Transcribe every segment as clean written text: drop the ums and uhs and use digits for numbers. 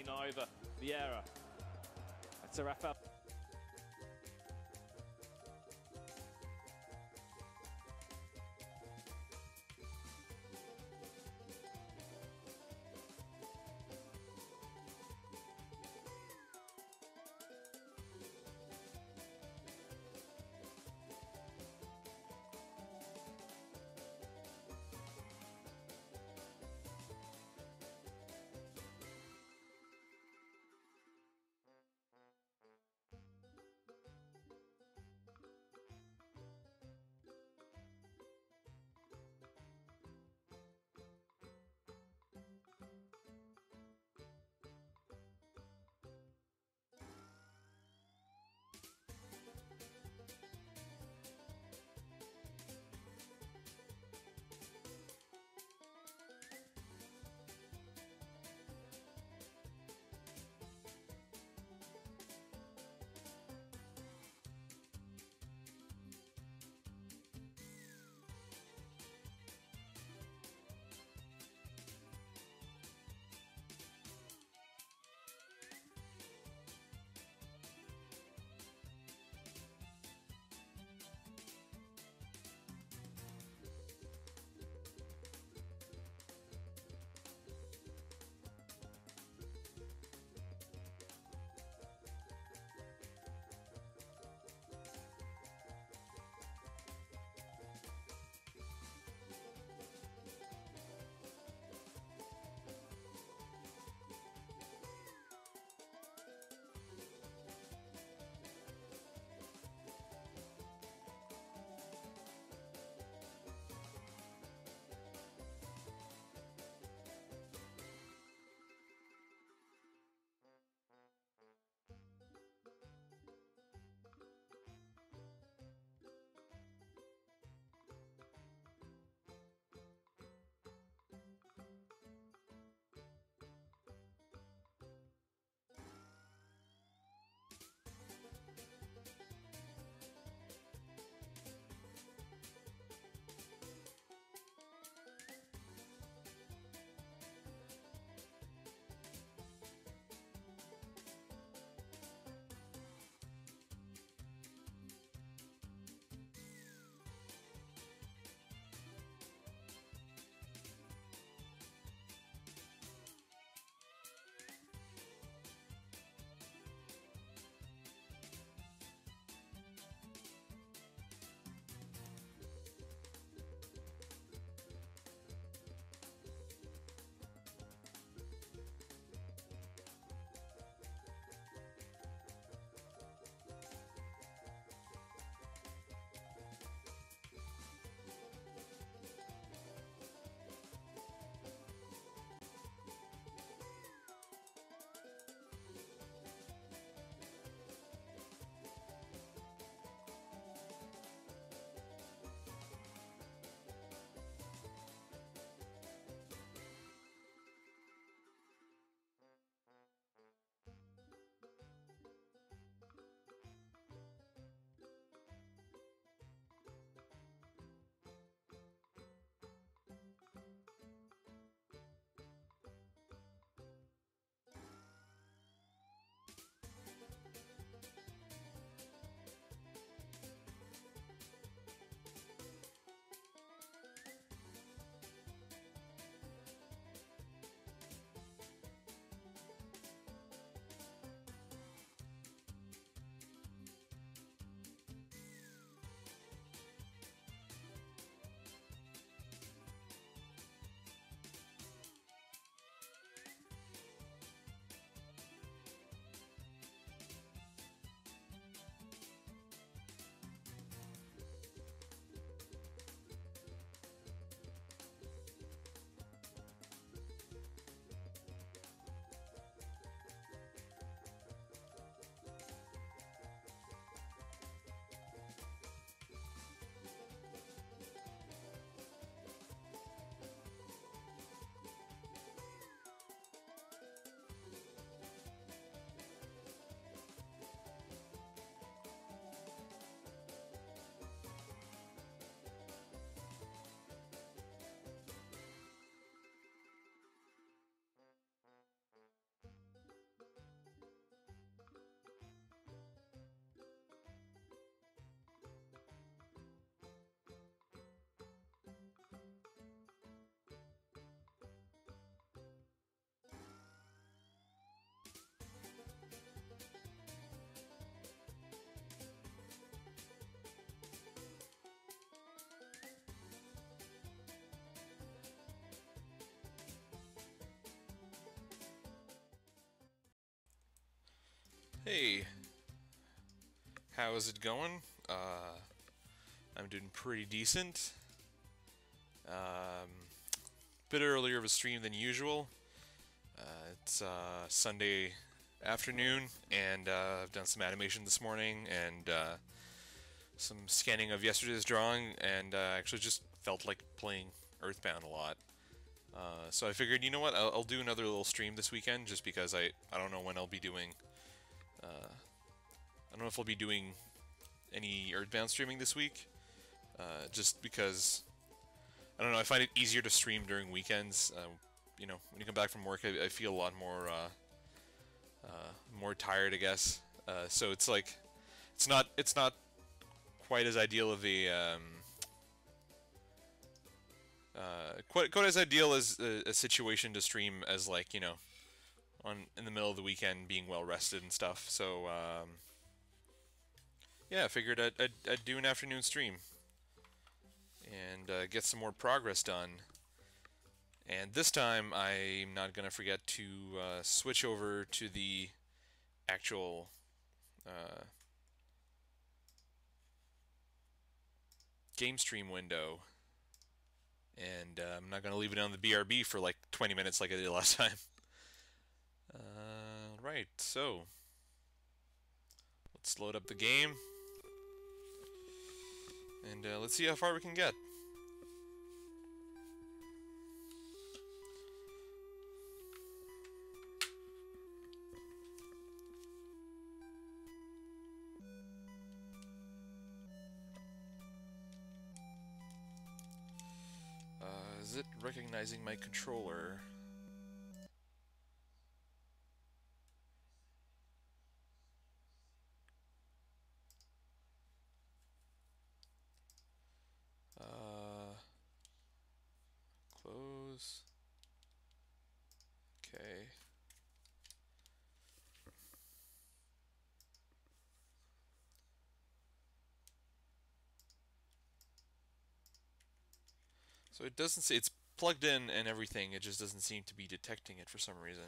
in either. Vieira. That's a Rafael. Hey, how's it going? I'm doing pretty decent. Bit earlier of a stream than usual. It's Sunday afternoon, and I've done some animation this morning and some scanning of yesterday's drawing, and actually just felt like playing EarthBound a lot. So I figured, you know what, I'll do another little stream this weekend, just because I don't know when I'll be doing. I don't know if I'll be doing any EarthBound streaming this week, just because I don't know. I find it easier to stream during weekends. You know, when you come back from work, I feel a lot more more tired, I guess. So it's like it's not quite as ideal of a quite as ideal as a situation to stream as, like, you know, in the middle of the weekend, being well rested and stuff. So yeah, I figured I'd do an afternoon stream and get some more progress done. And this time, I'm not gonna forget to switch over to the actual game stream window, and I'm not gonna leave it on the BRB for like 20 minutes like I did last time. Right, so let's load up the game, and let's see how far we can get. Is it recognizing my controller? Close. Okay. So it doesn't say it's plugged in and everything, it just doesn't seem to be detecting it for some reason.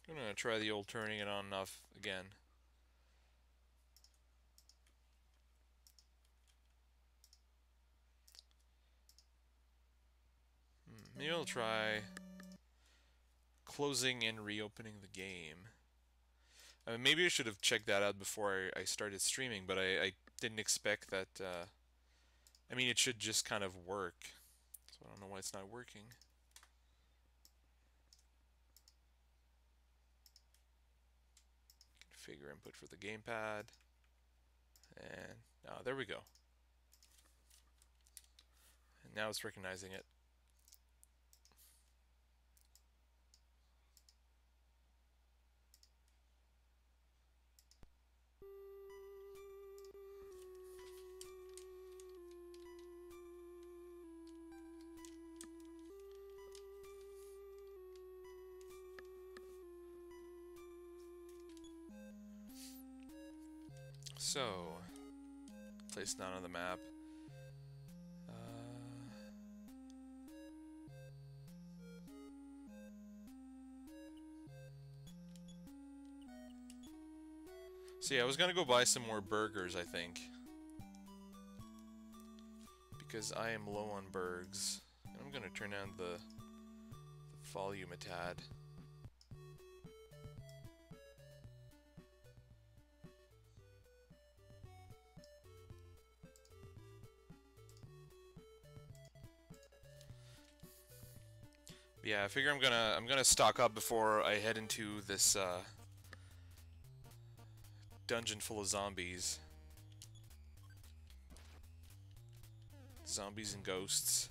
I'm gonna try the old turning it on and off again. Maybe I'll try closing and reopening the game. I mean, maybe I should have checked that out before I started streaming, but I didn't expect that. I mean, it should just kind of work. So I don't know why it's not working. Configure input for the gamepad. And there we go. And now it's recognizing it. So, place down on the map. So yeah, I was gonna go buy some more burgers, I think, because I am low on burgers. And I'm gonna turn down the volume a tad. Yeah, I figure I'm gonna stock up before I head into this dungeon full of zombies. Zombies and ghosts.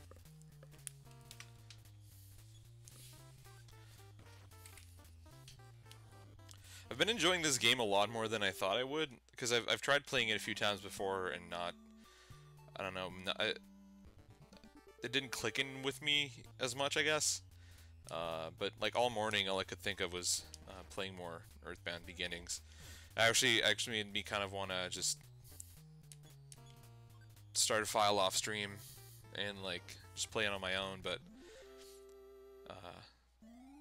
I've been enjoying this game a lot more than I thought I would, because I've tried playing it a few times before and I don't know, it didn't click in with me as much, I guess. But like all morning, all I could think of was playing more EarthBound Beginnings. Actually made me kind of want to just start a file off stream and like just play it on my own, but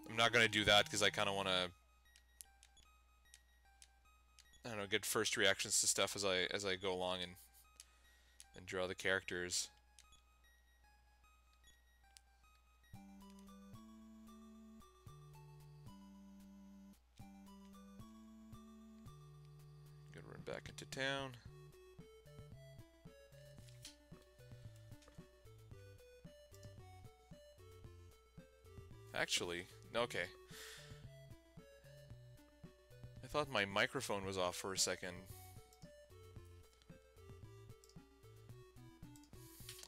I'm not gonna do that because I kind of want to, I don't know, get first reactions to stuff as I go along and draw the characters. Gonna run back into town. Actually, okay. I thought my microphone was off for a second.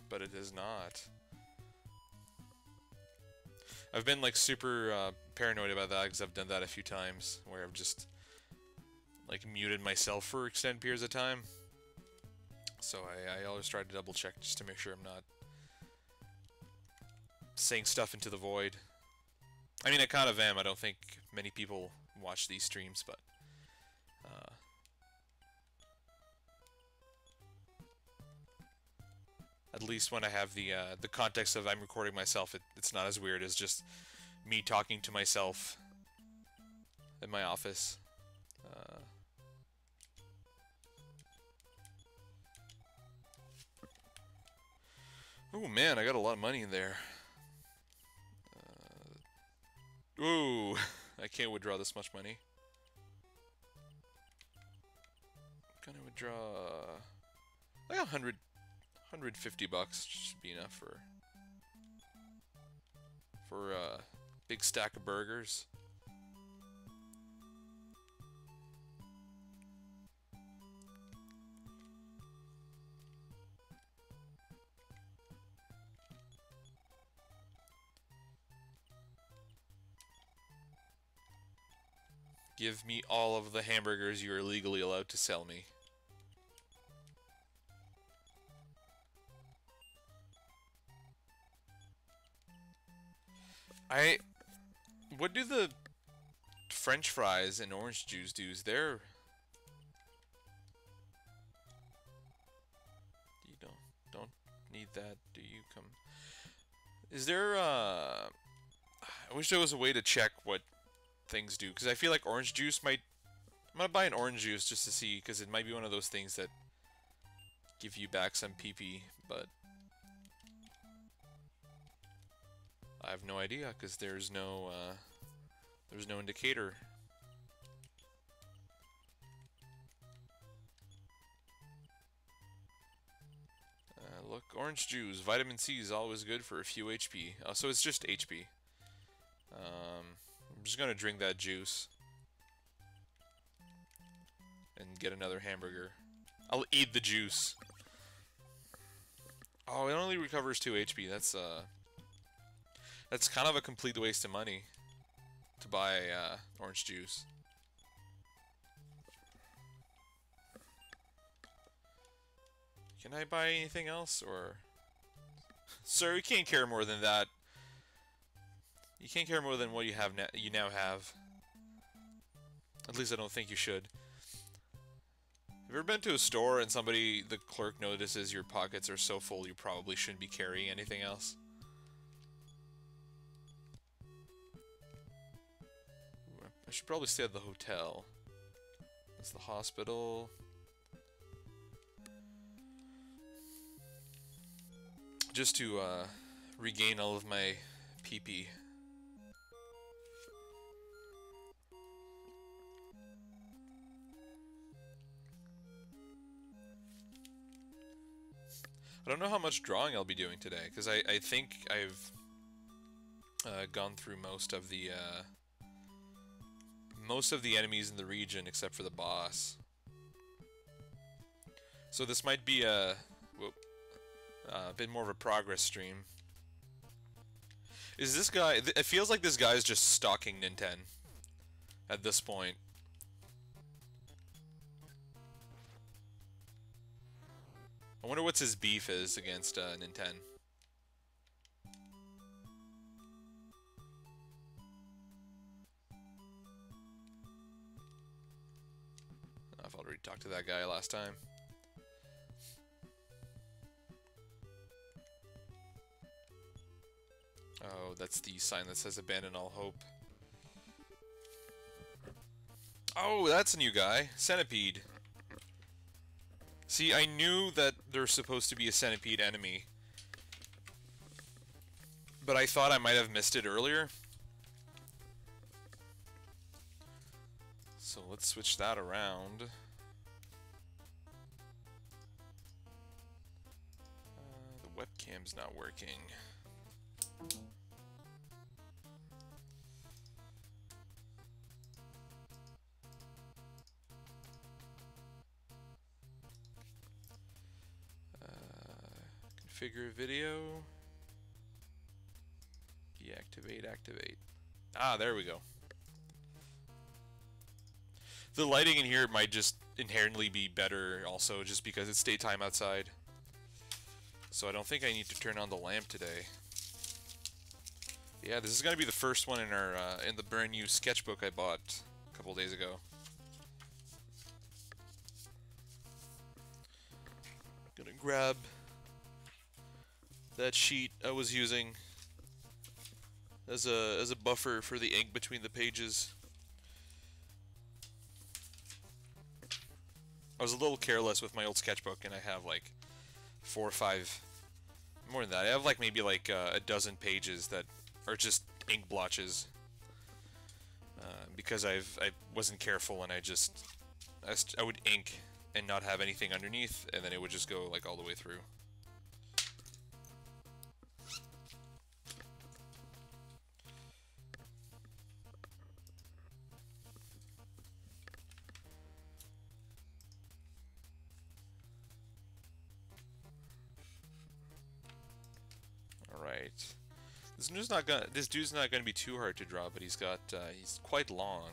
But it is not. I've been like super paranoid about that because I've done that a few times where I've just like muted myself for extended periods of time. So I always try to double check just to make sure I'm not saying stuff into the void. I mean, I kind of am. I don't think many people watch these streams, but at least when I have the context of I'm recording myself, it's not as weird as just me talking to myself in my office. Oh man, I got a lot of money in there. Ooh, I can't withdraw this much money. I'm gonna withdraw like 150 bucks should be enough for a big stack of burgers. Give me all of the hamburgers you are legally allowed to sell me. What do the French fries and orange juice do? You don't need that, do you? Come. Is there I wish there was a way to check what things do, because I feel like orange juice might. I'm gonna buy an orange juice just to see, because it might be one of those things that give you back some PP, but I have no idea because there's no indicator. Look, orange juice, vitamin C is always good for a few HP. Oh, so it's just HP. I'm just gonna drink that juice and get another hamburger. I'll eat the juice. Oh, it only recovers 2 HP. That's kind of a complete waste of money to buy orange juice. Can I buy anything else, or? Sir, you can't care more than that. You can't care more than what you have you now have. At least I don't think you should. Have you ever been to a store and the clerk notices your pockets are so full you probably shouldn't be carrying anything else? I should probably stay at the hotel. That's the hospital. Just to regain all of my PP. I don't know how much drawing I'll be doing today, because I think I've gone through most of the enemies in the region except for the boss. So this might be a bit more of a progress stream. Is this guy... It feels like this guy's just stalking Nintendo at this point. I wonder what's his beef is against Nintendo. I've already talked to that guy last time. Oh, that's the sign that says abandon all hope. Oh, that's a new guy. Centipede. See, I knew that there's supposed to be a centipede enemy, but I thought I might have missed it earlier. So let's switch that around. The webcam's not working. Configure video. Deactivate, activate. Ah, there we go. The lighting in here might just inherently be better also just because it's daytime outside. So I don't think I need to turn on the lamp today. Yeah, this is gonna be the first one in our in the brand new sketchbook I bought a couple days ago. Gonna grab that sheet I was using as a buffer for the ink between the pages. I was a little careless with my old sketchbook, and I have like 4 or 5, more than that. I have like maybe like a dozen pages that are just ink blotches because I wasn't careful, and I would ink and not have anything underneath, and then it would just go like all the way through. Alright. This dude's not gonna be too hard to draw, but he's quite long.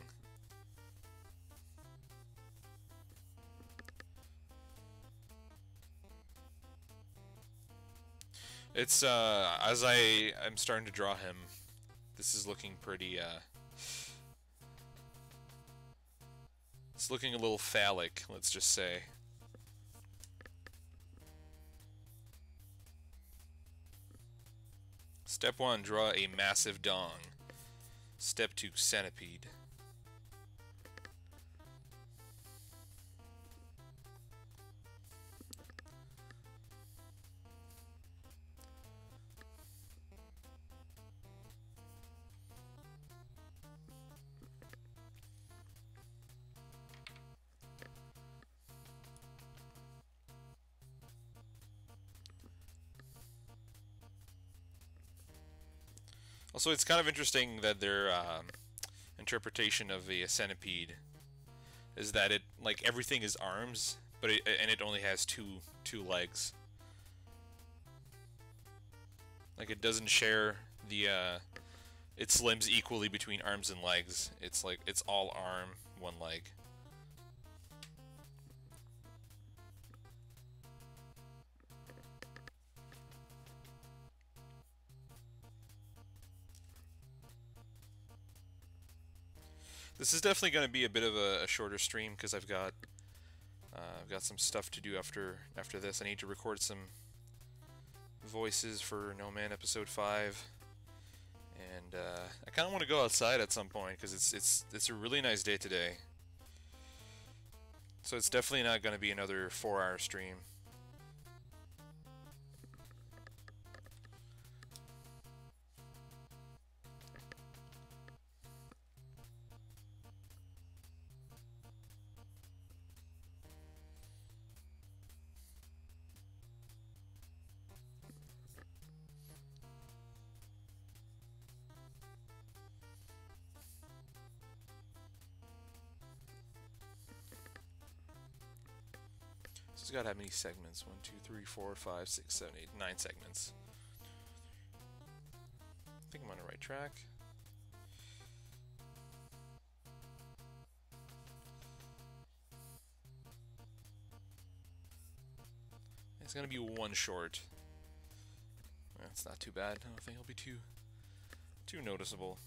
It's as I'm starting to draw him, this is looking pretty it's looking a little phallic, let's just say. Step 1, draw a massive dong. Step 2, centipede. Also, it's kind of interesting that their interpretation of a centipede is that it, like, everything is arms, but it only has two legs. Like, it doesn't share the its limbs equally between arms and legs. It's like it's all arm, one leg. This is definitely going to be a bit of a shorter stream because I've got some stuff to do after this. I need to record some voices for No Man Episode 5, and I kind of want to go outside at some point because it's a really nice day today. So it's definitely not going to be another 4-hour stream. It's got how many segments? 1, 2, 3, 4, 5, 6, 7, 8, 9 segments. I think I'm on the right track. It's gonna be one short. That's not too bad. I don't think it'll be too noticeable.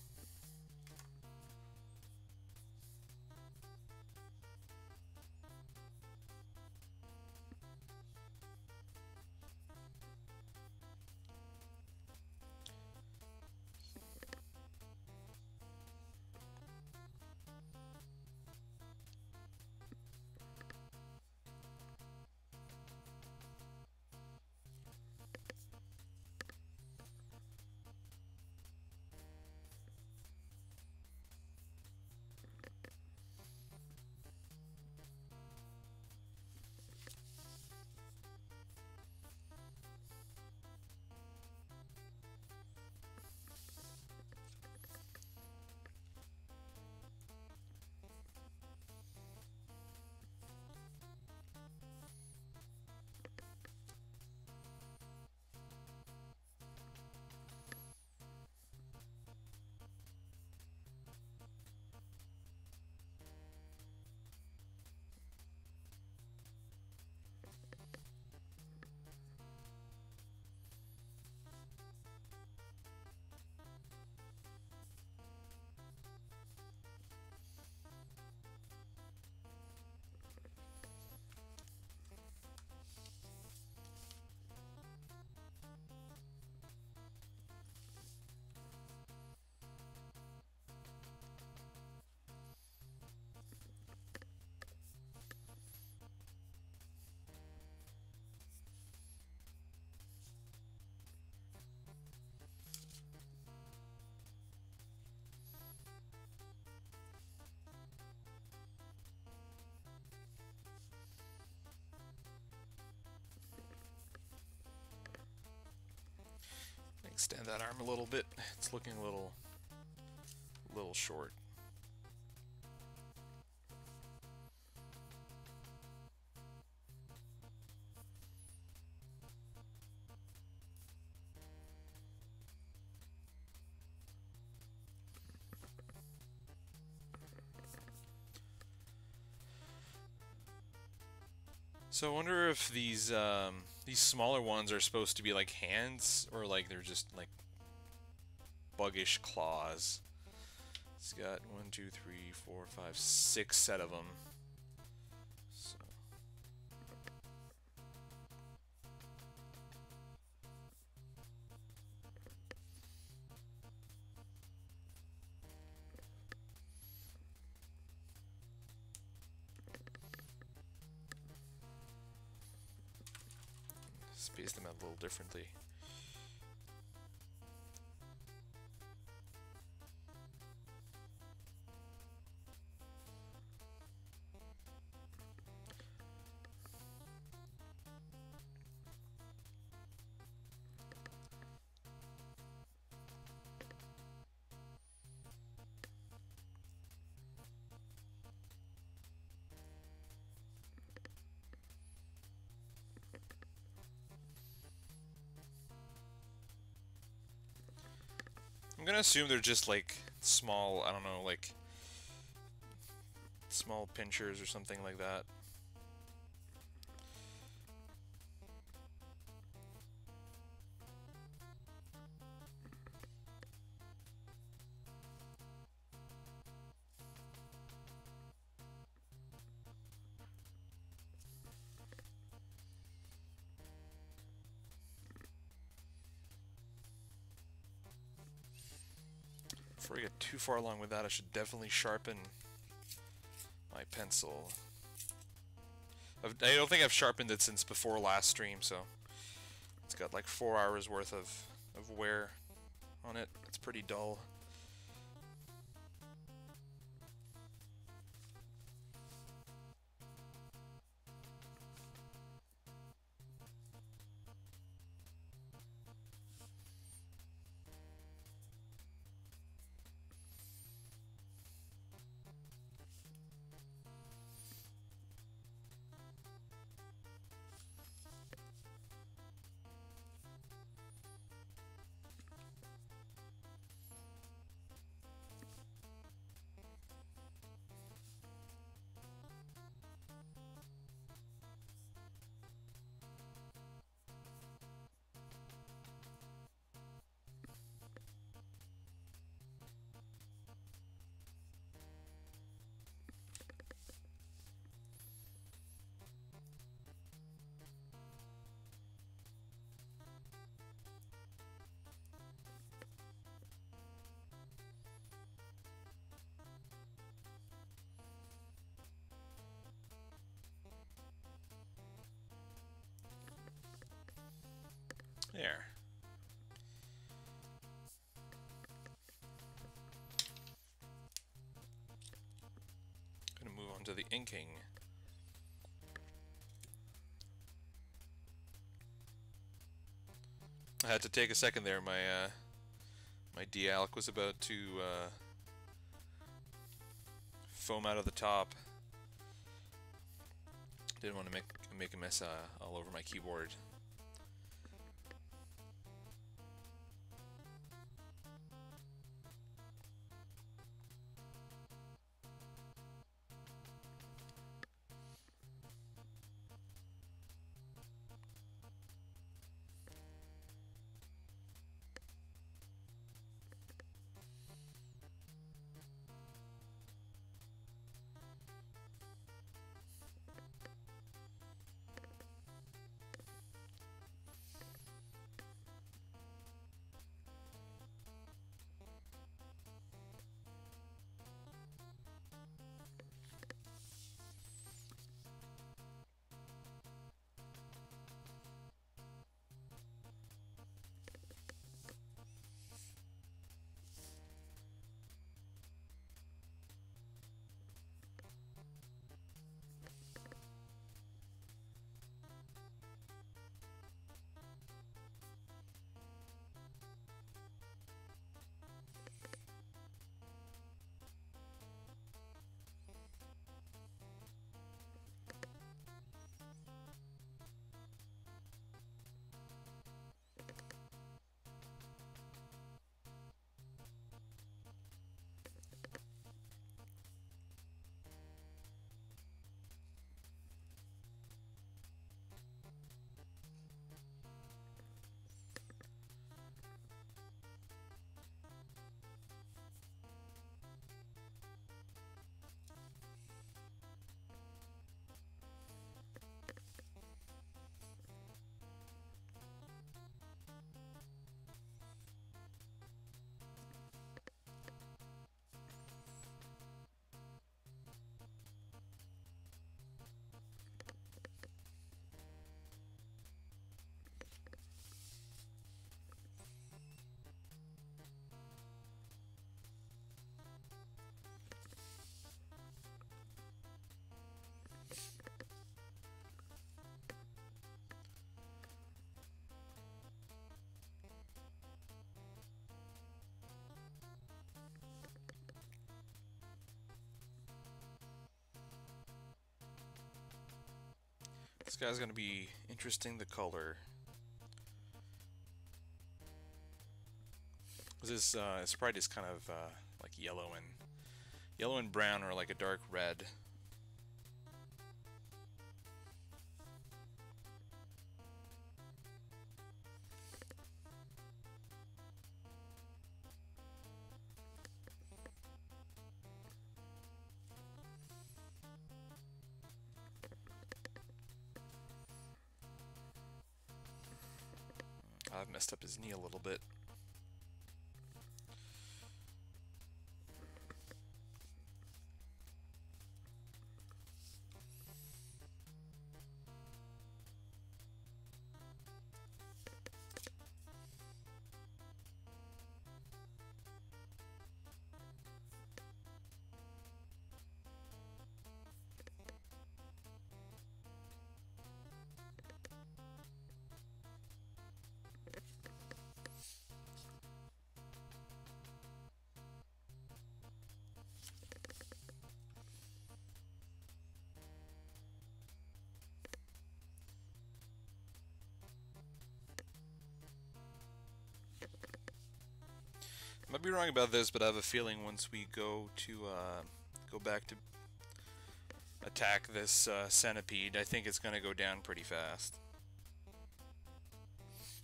Extend that arm a little bit. It's looking a little short. So I wonder if these smaller ones are supposed to be like hands, or like they're just like buggish claws. It's got 1, 2, 3, 4, 5, 6 set of them. So. Space them out a little differently. I'm gonna assume they're just like small, I don't know, like small pinchers or something like that. Before I get too far along with that, I should definitely sharpen my pencil. I don't think I've sharpened it since before last stream, so it's got like 4 hours worth of wear on it. It's pretty dull. There. Gonna move on to the inking. I had to take a second there. My dealc was about to foam out of the top. Didn't want to make a mess all over my keyboard. This guy's gonna be interesting, the color. This Sprite is kind of like yellow and brown, or like a dark red. I've messed up his knee a little bit. I might be wrong about this, but I have a feeling once we go back to attack this centipede, I think it's gonna go down pretty fast.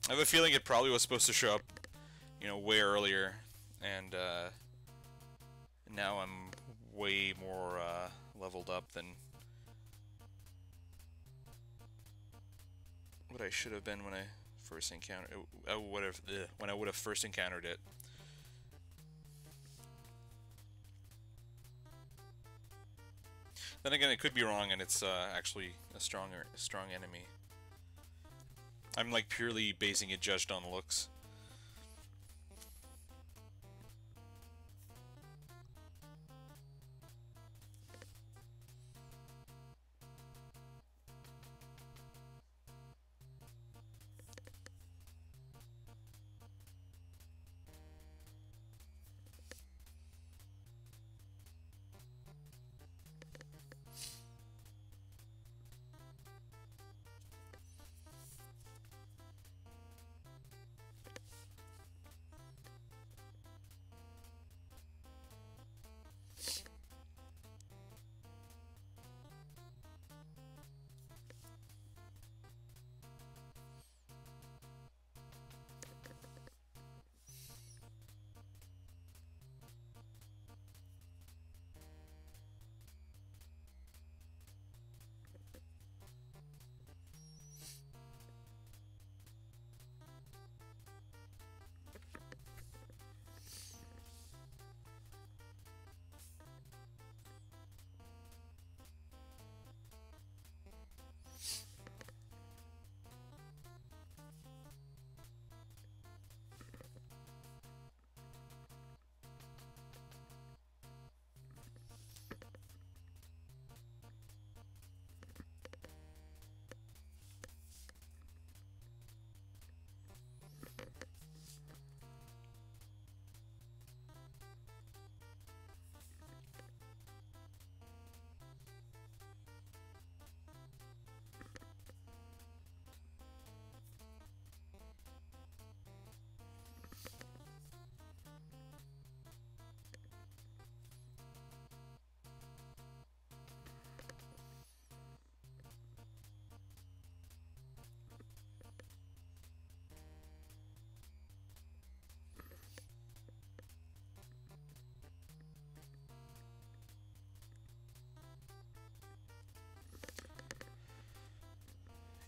I have a feeling it probably was supposed to show up, you know, way earlier, and now I'm way more leveled up than what I should have been when I first encountered. When I would have first encountered it. Then again, it could be wrong, and it's actually a strong enemy. I'm like purely basing it judged on looks.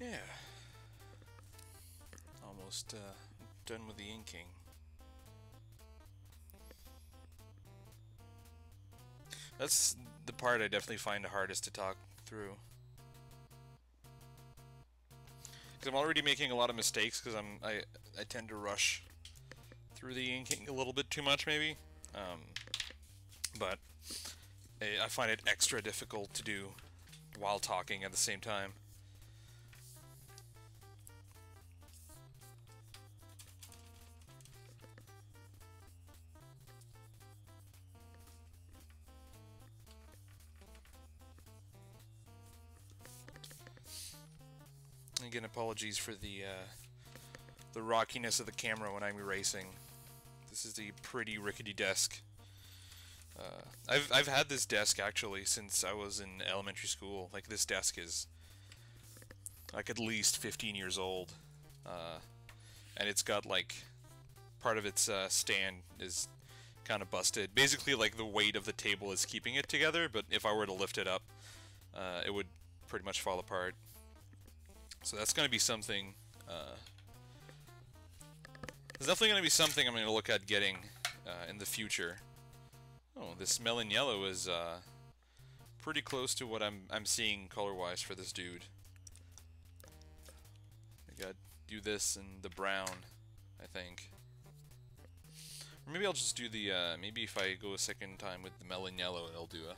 Yeah. Almost done with the inking. That's the part I definitely find the hardest to talk through. Because I'm already making a lot of mistakes because I tend to rush through the inking a little bit too much maybe. But I find it extra difficult to do while talking at the same time. again, apologies for the rockiness of the camera when I'm erasing. This is a pretty rickety desk. I've had this desk actually since I was in elementary school. Like, this desk is like at least 15 years old, and it's got like part of its stand is kind of busted. Basically, like, the weight of the table is keeping it together, but if I were to lift it up, it would pretty much fall apart. So that's going to be something. There's definitely going to be something I'm going to look at getting in the future. Oh, this melon yellow is pretty close to what I'm seeing color-wise for this dude. I got to do this in the brown, I think. Or maybe I'll just do the, maybe if I go a second time with the melon yellow, it'll do a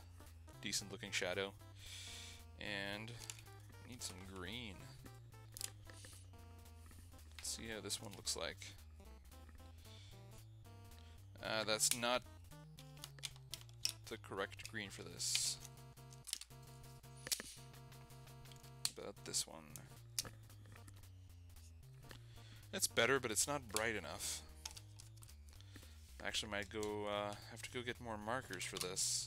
decent looking shadow. And need some green. Let's see how this one looks like. That's not the correct green for this. About this one. It's better, but it's not bright enough. Actually, might go have to go get more markers for this.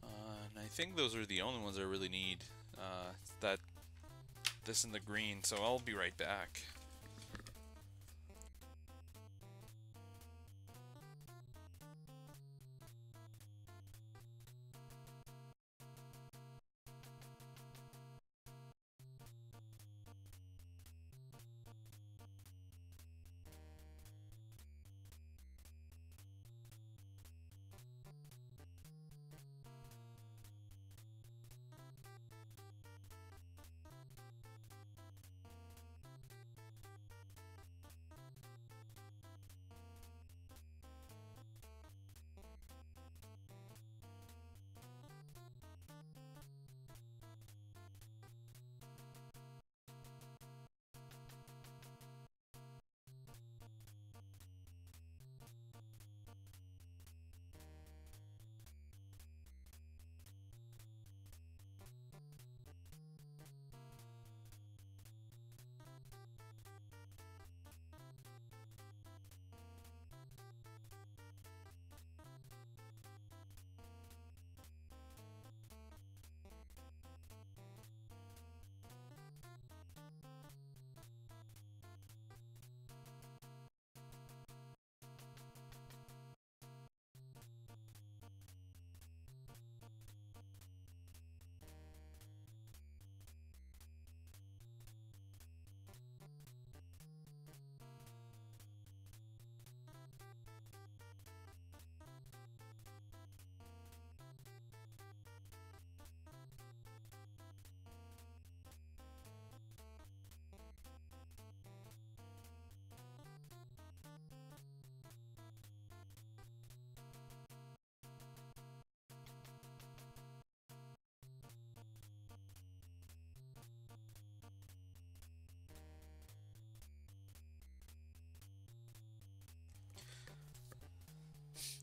And I think those are the only ones I really need. This and the green. So I'll be right back.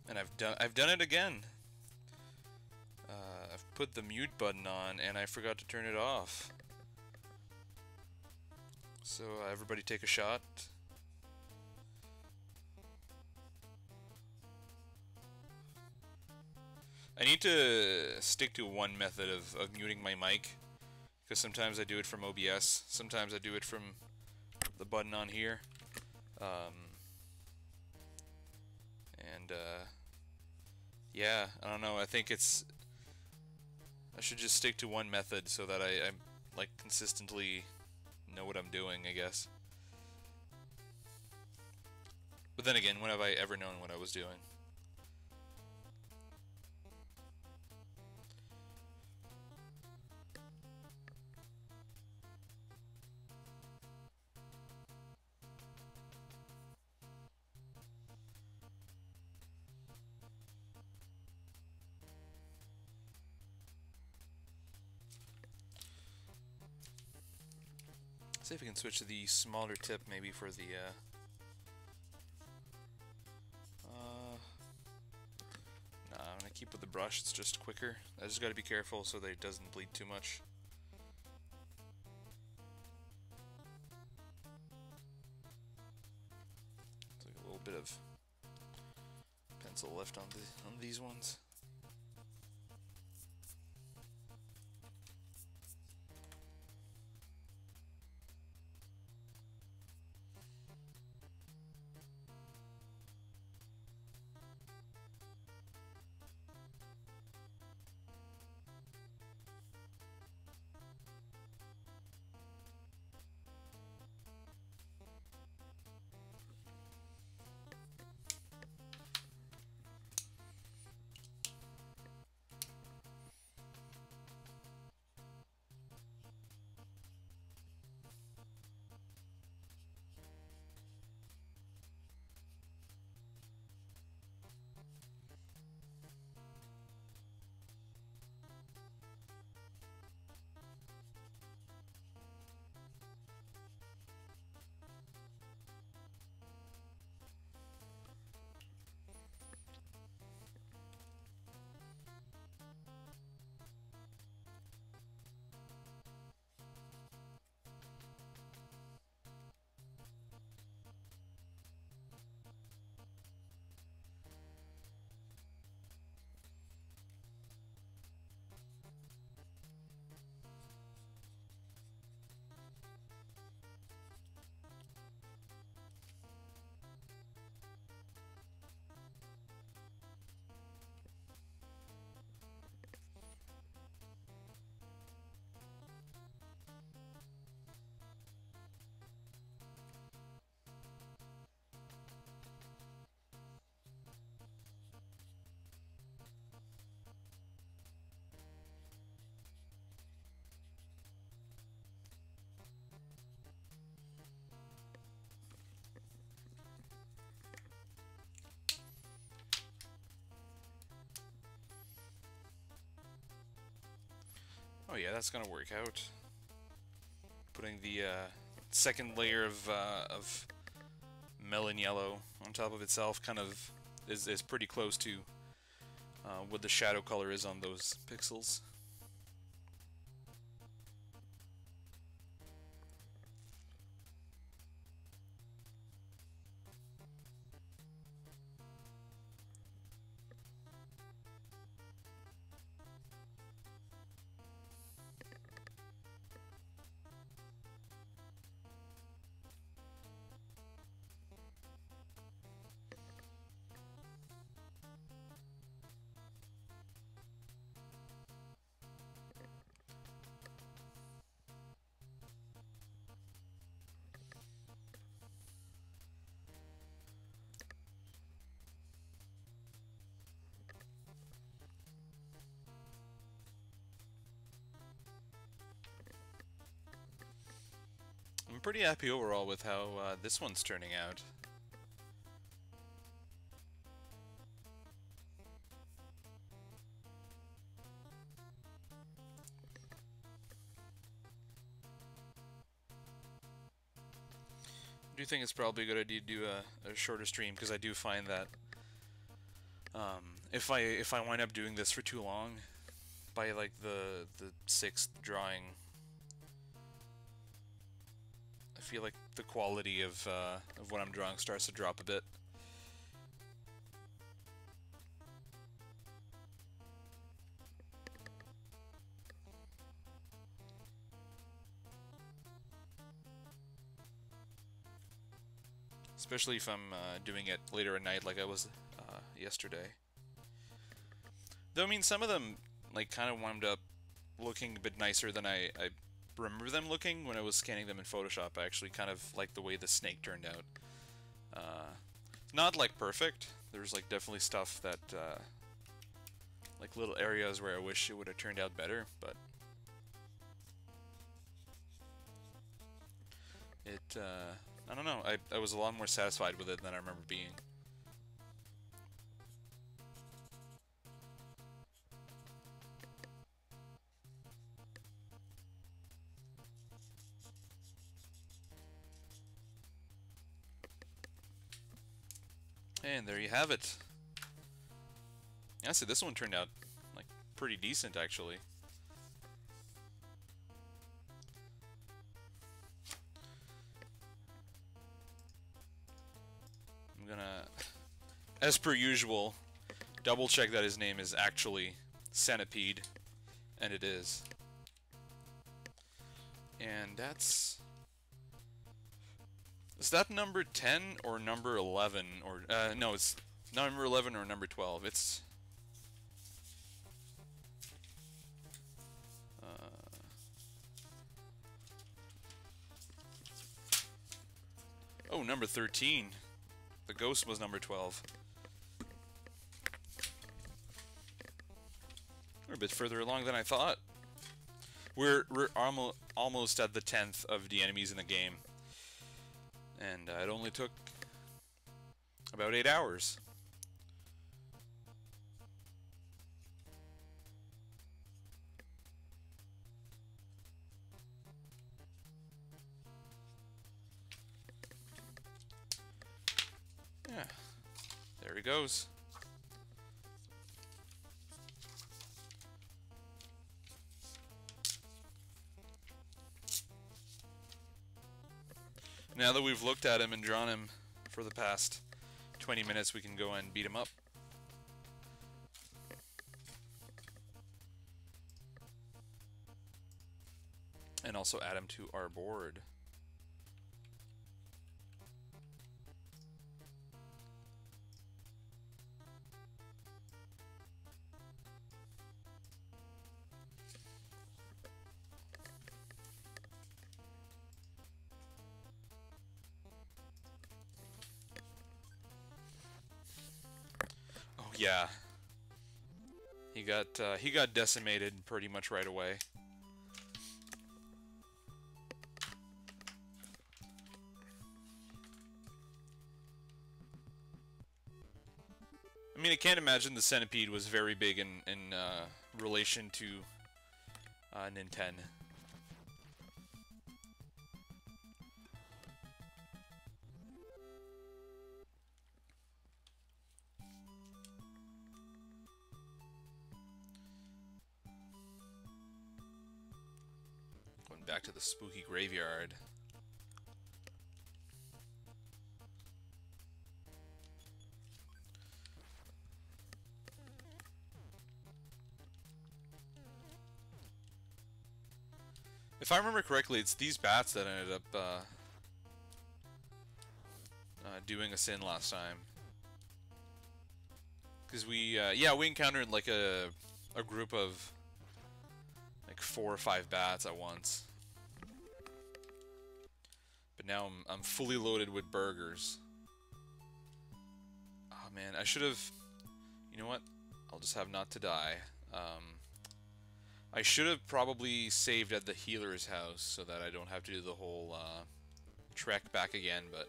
And I've done it again. I've put the mute button on and I forgot to turn it off. So everybody take a shot. I need to stick to one method of muting my mic, because sometimes I do it from OBS, sometimes I do it from the button on here. Yeah, I don't know, I think I should just stick to one method so that I like consistently know what I'm doing, I guess. But then again, when have I ever known what I was doing? See if we can switch to the smaller tip maybe for the nah, I'm gonna keep with the brush, it's just quicker. I just gotta be careful so that it doesn't bleed too much. It's like a little bit of pencil left on these ones. Oh yeah, that's gonna work out. Putting the second layer of melon yellow on top of itself kind of is pretty close to what the shadow color is on those pixels. I'm pretty happy overall with how this one's turning out. I do think it's probably a good idea to do a shorter stream, because I do find that if I wind up doing this for too long, by like the sixth drawing, I feel like the quality of what I'm drawing starts to drop a bit. Especially if I'm doing it later at night like I was yesterday. Though, I mean, some of them like kind of wound up looking a bit nicer than I remember them looking when I was scanning them in Photoshop. I actually kind of like the way the snake turned out. Not like perfect. There's like definitely stuff that like little areas where I wish it would have turned out better, but it I don't know. I was a lot more satisfied with it than I remember being. And there you have it. Honestly, this one turned out like pretty decent actually. I'm gonna, as per usual, double check that his name is actually Centipede, and it is. And that's... Is that number 10 or number 11? Or no, it's number 11 or number 12. It's... oh, number 13. The ghost was number 12. We're a bit further along than I thought. We're almost at the 10th of the enemies in the game. And it only took about 8 hours. Yeah, there he goes. Now that we've looked at him and drawn him for the past 20 minutes, we can go and beat him up. And also add him to our board. Yeah, he got decimated pretty much right away. I mean, I can't imagine the centipede was very big in relation to Nintendo. Back to the spooky graveyard. If I remember correctly, it's these bats that ended up doing us in last time. Because we encountered like a group of like 4 or 5 bats at once. But now I'm fully loaded with burgers. Oh man, I should have... You know what? I'll just have not to die. I should have probably saved at the healer's house so that I don't have to do the whole trek back again, but...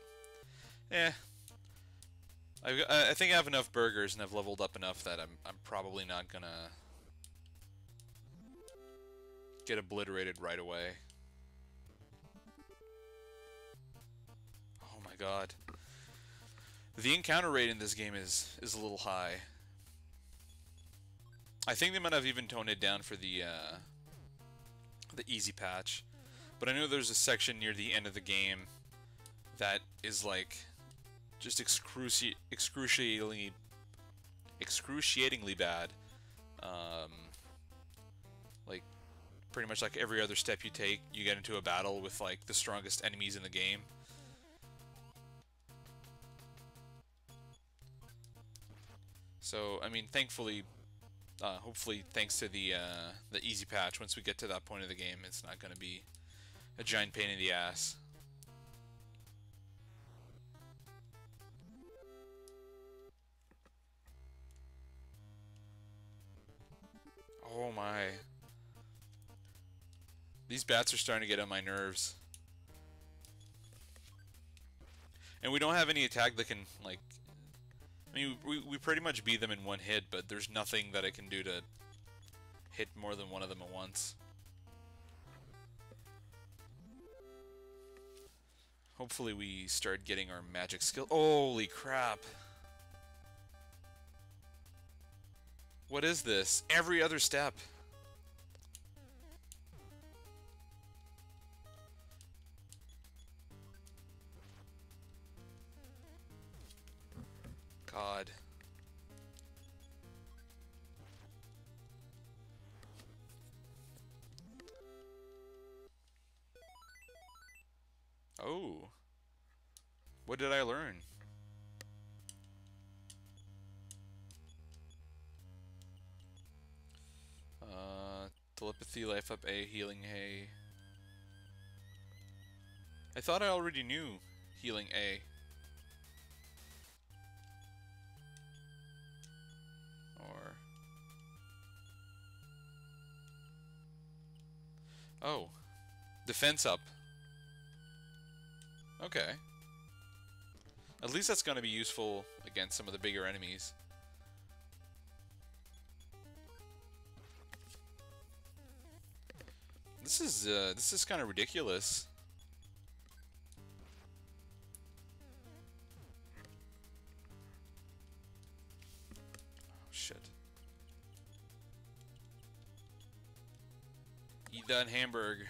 I think I have enough burgers and I've leveled up enough that I'm probably not gonna get obliterated right away. Oh my god. The encounter rate in this game is a little high. I think they might have even toned it down for the easy patch. But I know there's a section near the end of the game that is like just excruciatingly bad. Like pretty much like every other step you take, you get into a battle with like the strongest enemies in the game. So I mean, thankfully, hopefully, thanks to the easy patch, once we get to that point of the game, it's not going to be a giant pain in the ass. Oh my. These bats are starting to get on my nerves. And we don't have any attack that can, like... I mean, we pretty much beat them in one hit, but there's nothing that I can do to hit more than one of them at once. Hopefully we start getting our magic skill. Holy crap! What is this? Every other step. God. Oh. What did I learn? Telepathy, life up A, healing A. I thought I already knew healing A. Or... Oh. Defense up. Okay. At least that's going to be useful against some of the bigger enemies. This is kind of ridiculous. Oh shit. Eat that hamburger.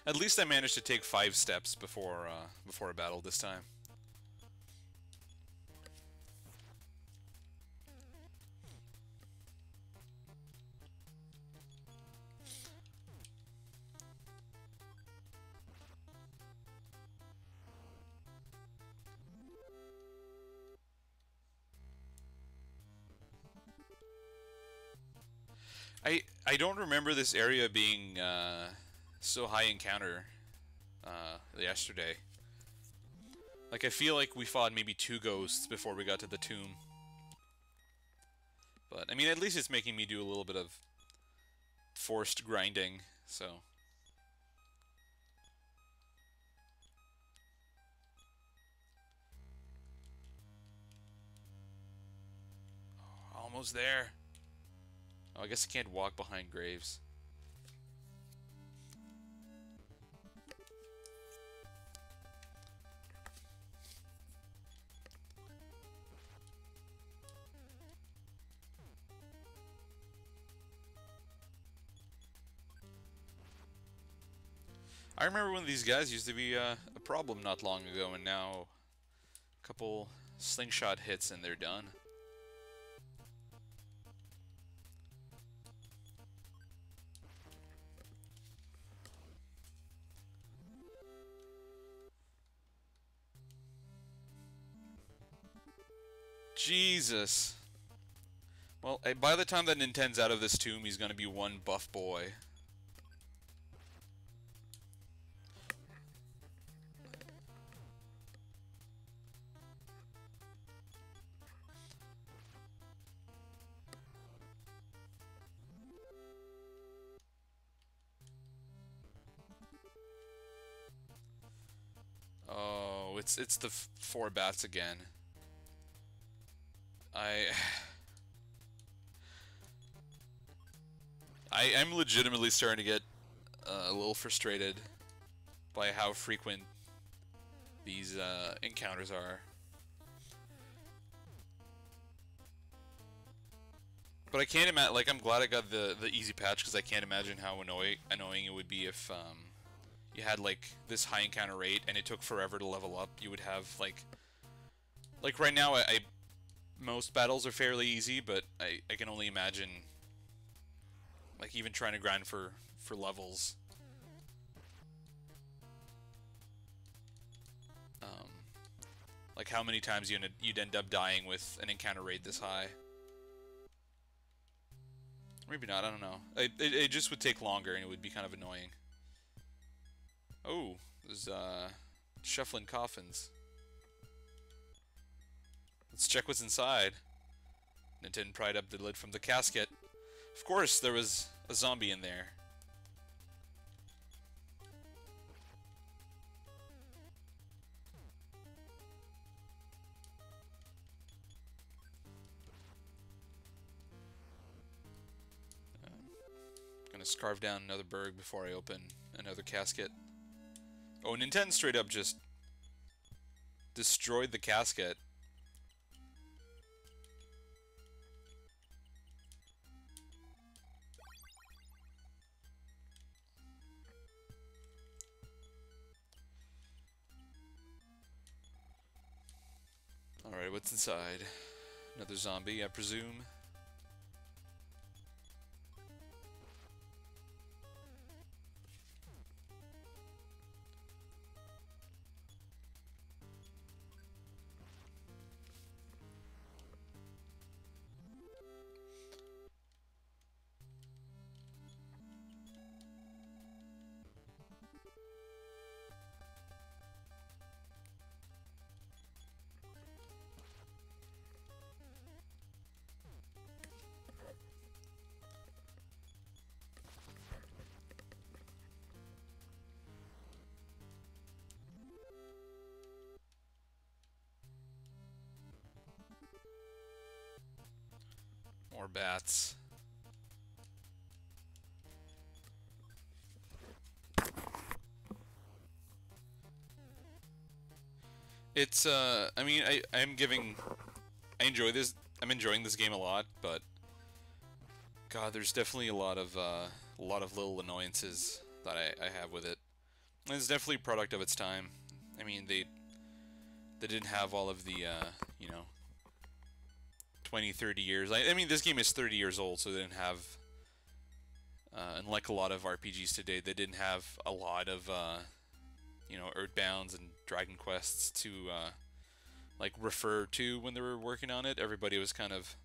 At least I managed to take 5 steps before a battle this time. I don't remember this area being so high encounter yesterday. Like, I feel like we fought maybe 2 ghosts before we got to the tomb. But, I mean, at least it's making me do a little bit of forced grinding, so... Oh, almost there. Oh, I guess I can't walk behind graves. I remember when these guys used to be a problem not long ago, and now a couple slingshot hits and they're done. Jesus. Well, by the time that Nintendo's out of this tomb, he's gonna be one buff boy. Oh, it's the 4 bats again. I'm legitimately starting to get a little frustrated by how frequent these encounters are. But I can't imagine, like, I'm glad I got the easy patch, because I can't imagine how annoying it would be if you had, like, this high encounter rate and it took forever to level up. You would have, like right now, most battles are fairly easy, but I can only imagine, like, even trying to grind for levels. Like, how many times you'd end up dying with an encounter rate this high. Maybe not, I don't know. It just would take longer and it would be kind of annoying. Oh, there's shuffling coffins. Let's check what's inside. Nintendo pried up the lid from the casket. Of course, there was a zombie in there. gonna carve down another berg before I open another casket. Oh, Nintendo straight up just destroyed the casket. Alright, what's inside? Another zombie, I presume. More bats. It's I mean I enjoy this. I'm enjoying this game a lot, but God, there's definitely a lot of little annoyances that I have with it. And it's definitely a product of its time. I mean, they didn't have all of the you know, 20, 30 years. I mean, this game is 30 years old, so they didn't have, unlike a lot of RPGs today, they didn't have a lot of, you know, Earthbounds and Dragon Quests to, like, refer to when they were working on it. Everybody was kind of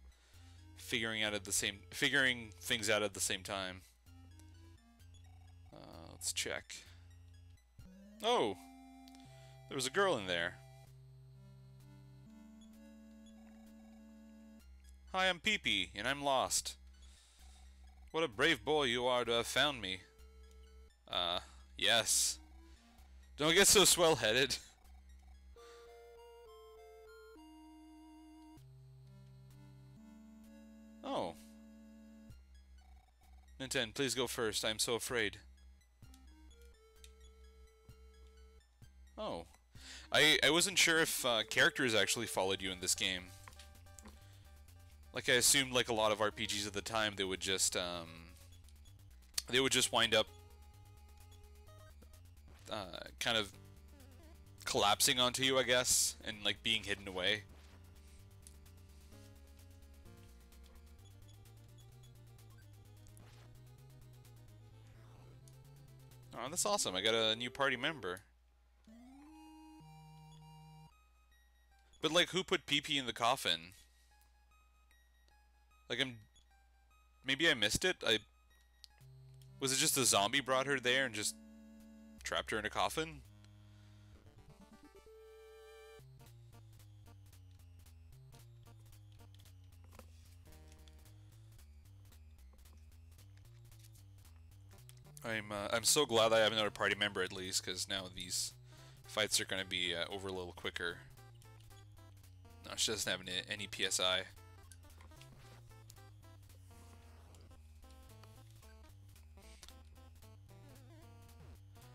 figuring things out at the same time. Let's check. Oh! There was a girl in there. Hi, I'm Pee-Pee, and I'm lost. What a brave boy you are to have found me. Yes. Don't get so swell-headed. Oh. Nintendo, please go first. I'm so afraid. Oh. I wasn't sure if characters actually followed you in this game. Like, I assumed, like a lot of RPGs at the time, they would just wind up kind of collapsing onto you, I guess, and like being hidden away. Oh, that's awesome. I got a new party member. But, like, who put Pee-Pee in the coffin? Like, maybe I missed it? Was it just a zombie brought her there and just trapped her in a coffin? I'm so glad I have another party member at least, because now these fights are going to be over a little quicker. No, she doesn't have any PSI.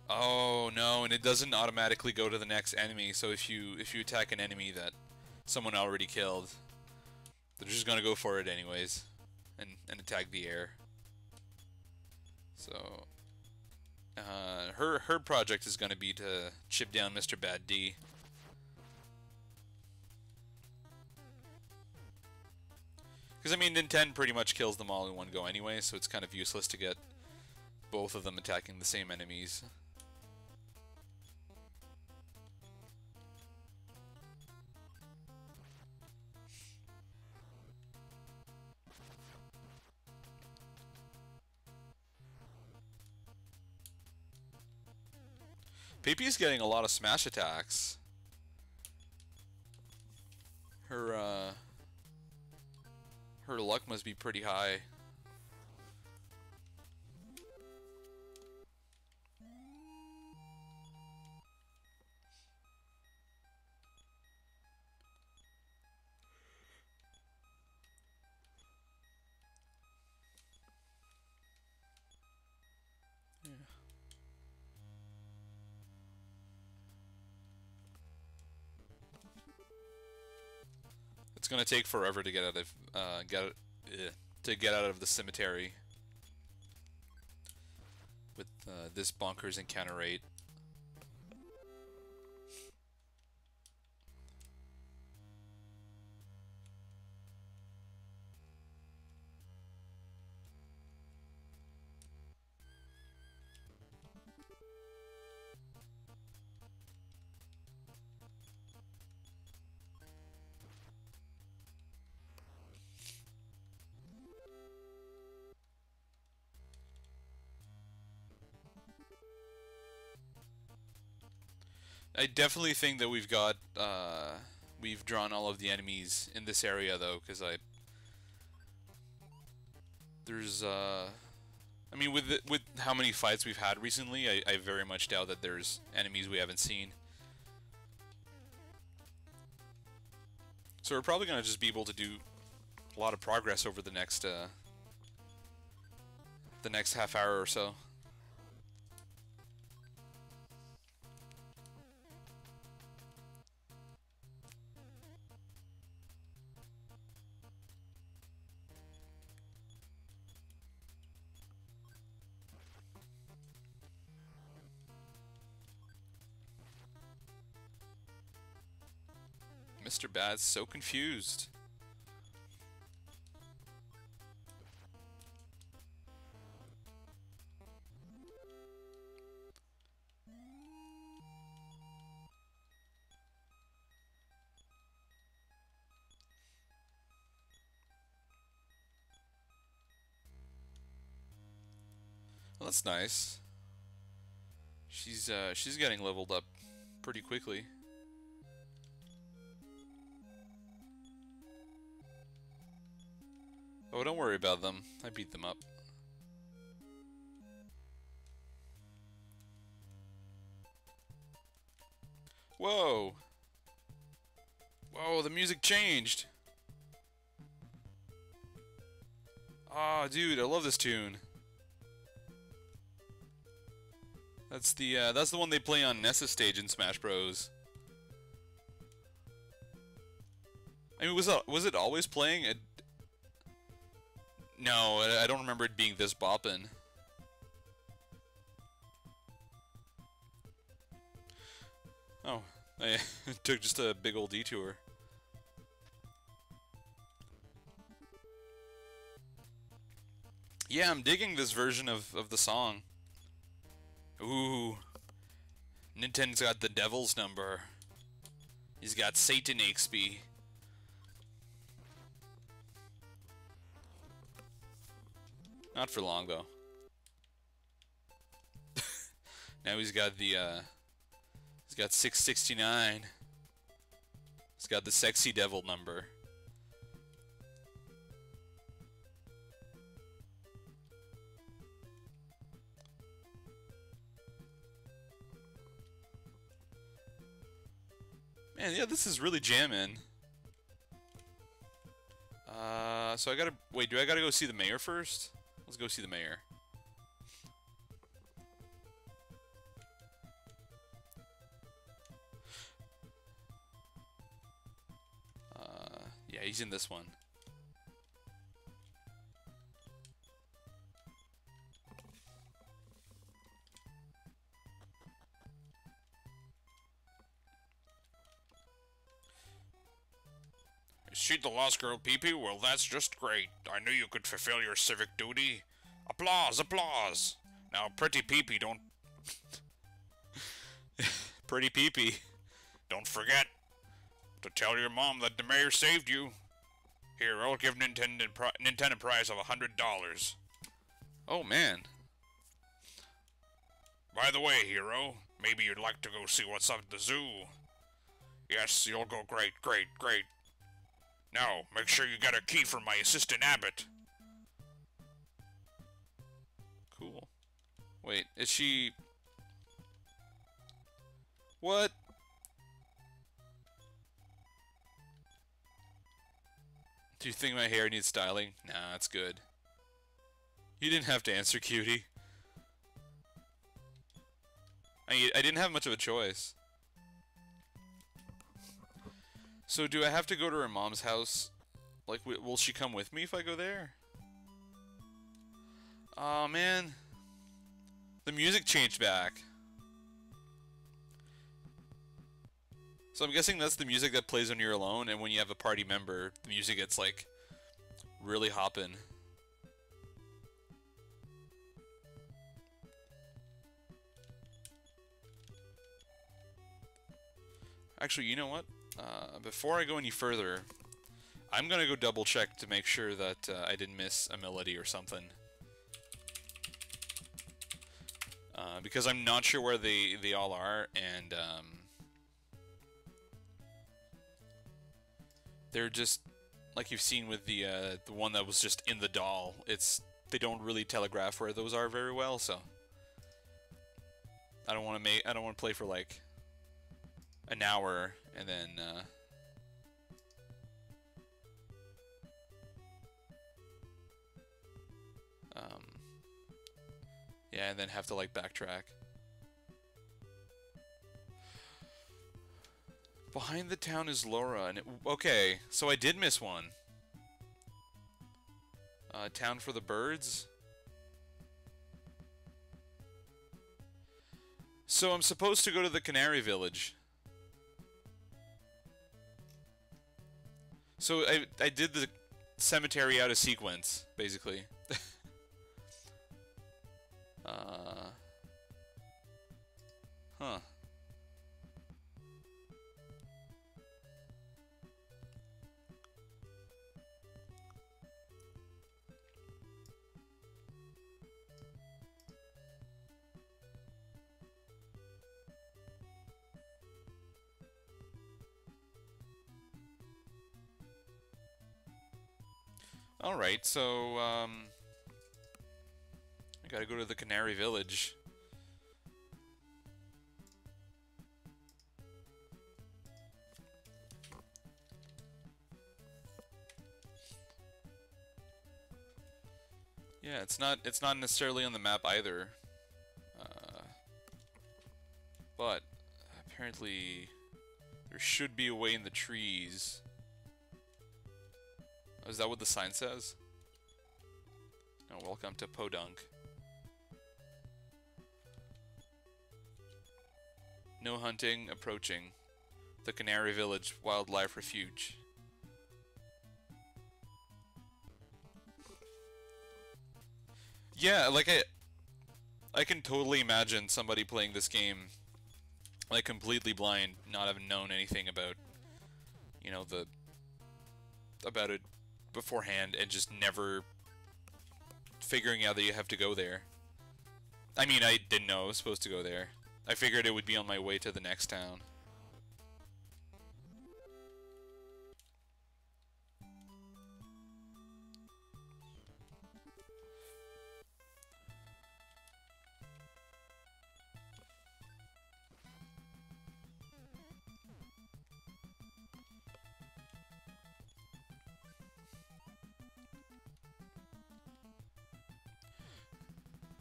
Oh no, and it doesn't automatically go to the next enemy. So if you attack an enemy that someone already killed, they're just gonna go for it anyways, and attack the air. So her project is gonna be to chip down Mr. Bad D. Because I mean, Nintendo pretty much kills them all in one go anyway, so it's kind of useless to get both of them attacking the same enemies. Pee-Pee's getting a lot of smash attacks. Her luck must be pretty high. gonna take forever to get out of get out of the cemetery with this bonkers encounter rate. I definitely think that we've drawn all of the enemies in this area though, because I mean with how many fights we've had recently, I very much doubt that there's enemies we haven't seen. So we're probably gonna just be able to do a lot of progress over the next half hour or so. Mr. Bad's so confused. Well, that's nice. She's getting leveled up pretty quickly. Oh, don't worry about them. I beat them up. Whoa! Whoa, the music changed! Ah, dude, I love this tune. That's the one they play on Nessa stage in Smash Bros. I mean, was it always playing? No, I don't remember it being this boppin'. Oh, I took just a big old detour. Yeah, I'm digging this version of the song. Ooh, Nintendo's got the devil's number. He's got Satan XP. Not for long though. Now he's got the he's got 669. He's got the sexy devil number. Man, yeah, this is really jamming. So I gotta wait. Do I gotta go see the mayor first? Let's go see the mayor. Yeah, he's in this one. Is she the lost girl, Pee-Pee? Well, that's just great. I knew you could fulfill your civic duty. Applause, applause. Now, pretty Pee-Pee, don't... Pretty Pee-Pee. Don't forget to tell your mom that the mayor saved you. Here, I'll give Nintendo a prize of $100. Oh, man. By the way, hero, maybe you'd like to go see what's up at the zoo. Yes, you'll go great, great, great. Now, make sure you get a key from my assistant Abbott. Cool. Wait, is she... What? Do you think my hair needs styling? Nah, it's good. You didn't have to answer, cutie. I didn't have much of a choice. So do I have to go to her mom's house? Like, will she come with me if I go there? Oh man, the music changed back. So I'm guessing that's the music that plays when you're alone, and when you have a party member, the music gets like really hoppin'. Actually, you know what? Before I go any further, I'm gonna go double check to make sure that I didn't miss a melody or something. Because I'm not sure where they all are, and they're just like you've seen with the one that was just in the doll. They don't really telegraph where those are very well, so I don't want to play for like an hour and then yeah, and then have to like backtrack. Behind the town is Laura, and okay, so I did miss one. Town for the birds. So I'm supposed to go to the Canary Village. So I did the cemetery out of sequence, basically. Huh. Alright, so, I gotta go to the Canary Village. Yeah, it's not necessarily on the map either. But apparently there should be a way in the trees. Oh, is that what the sign says? Oh, welcome to Podunk. No hunting approaching. The Canary Village Wildlife Refuge. Yeah, like I can totally imagine somebody playing this game like completely blind, not having known anything about, you know, about it beforehand, and just never figuring out that you have to go there. I mean, I didn't know I was supposed to go there. I figured it would be on my way to the next town.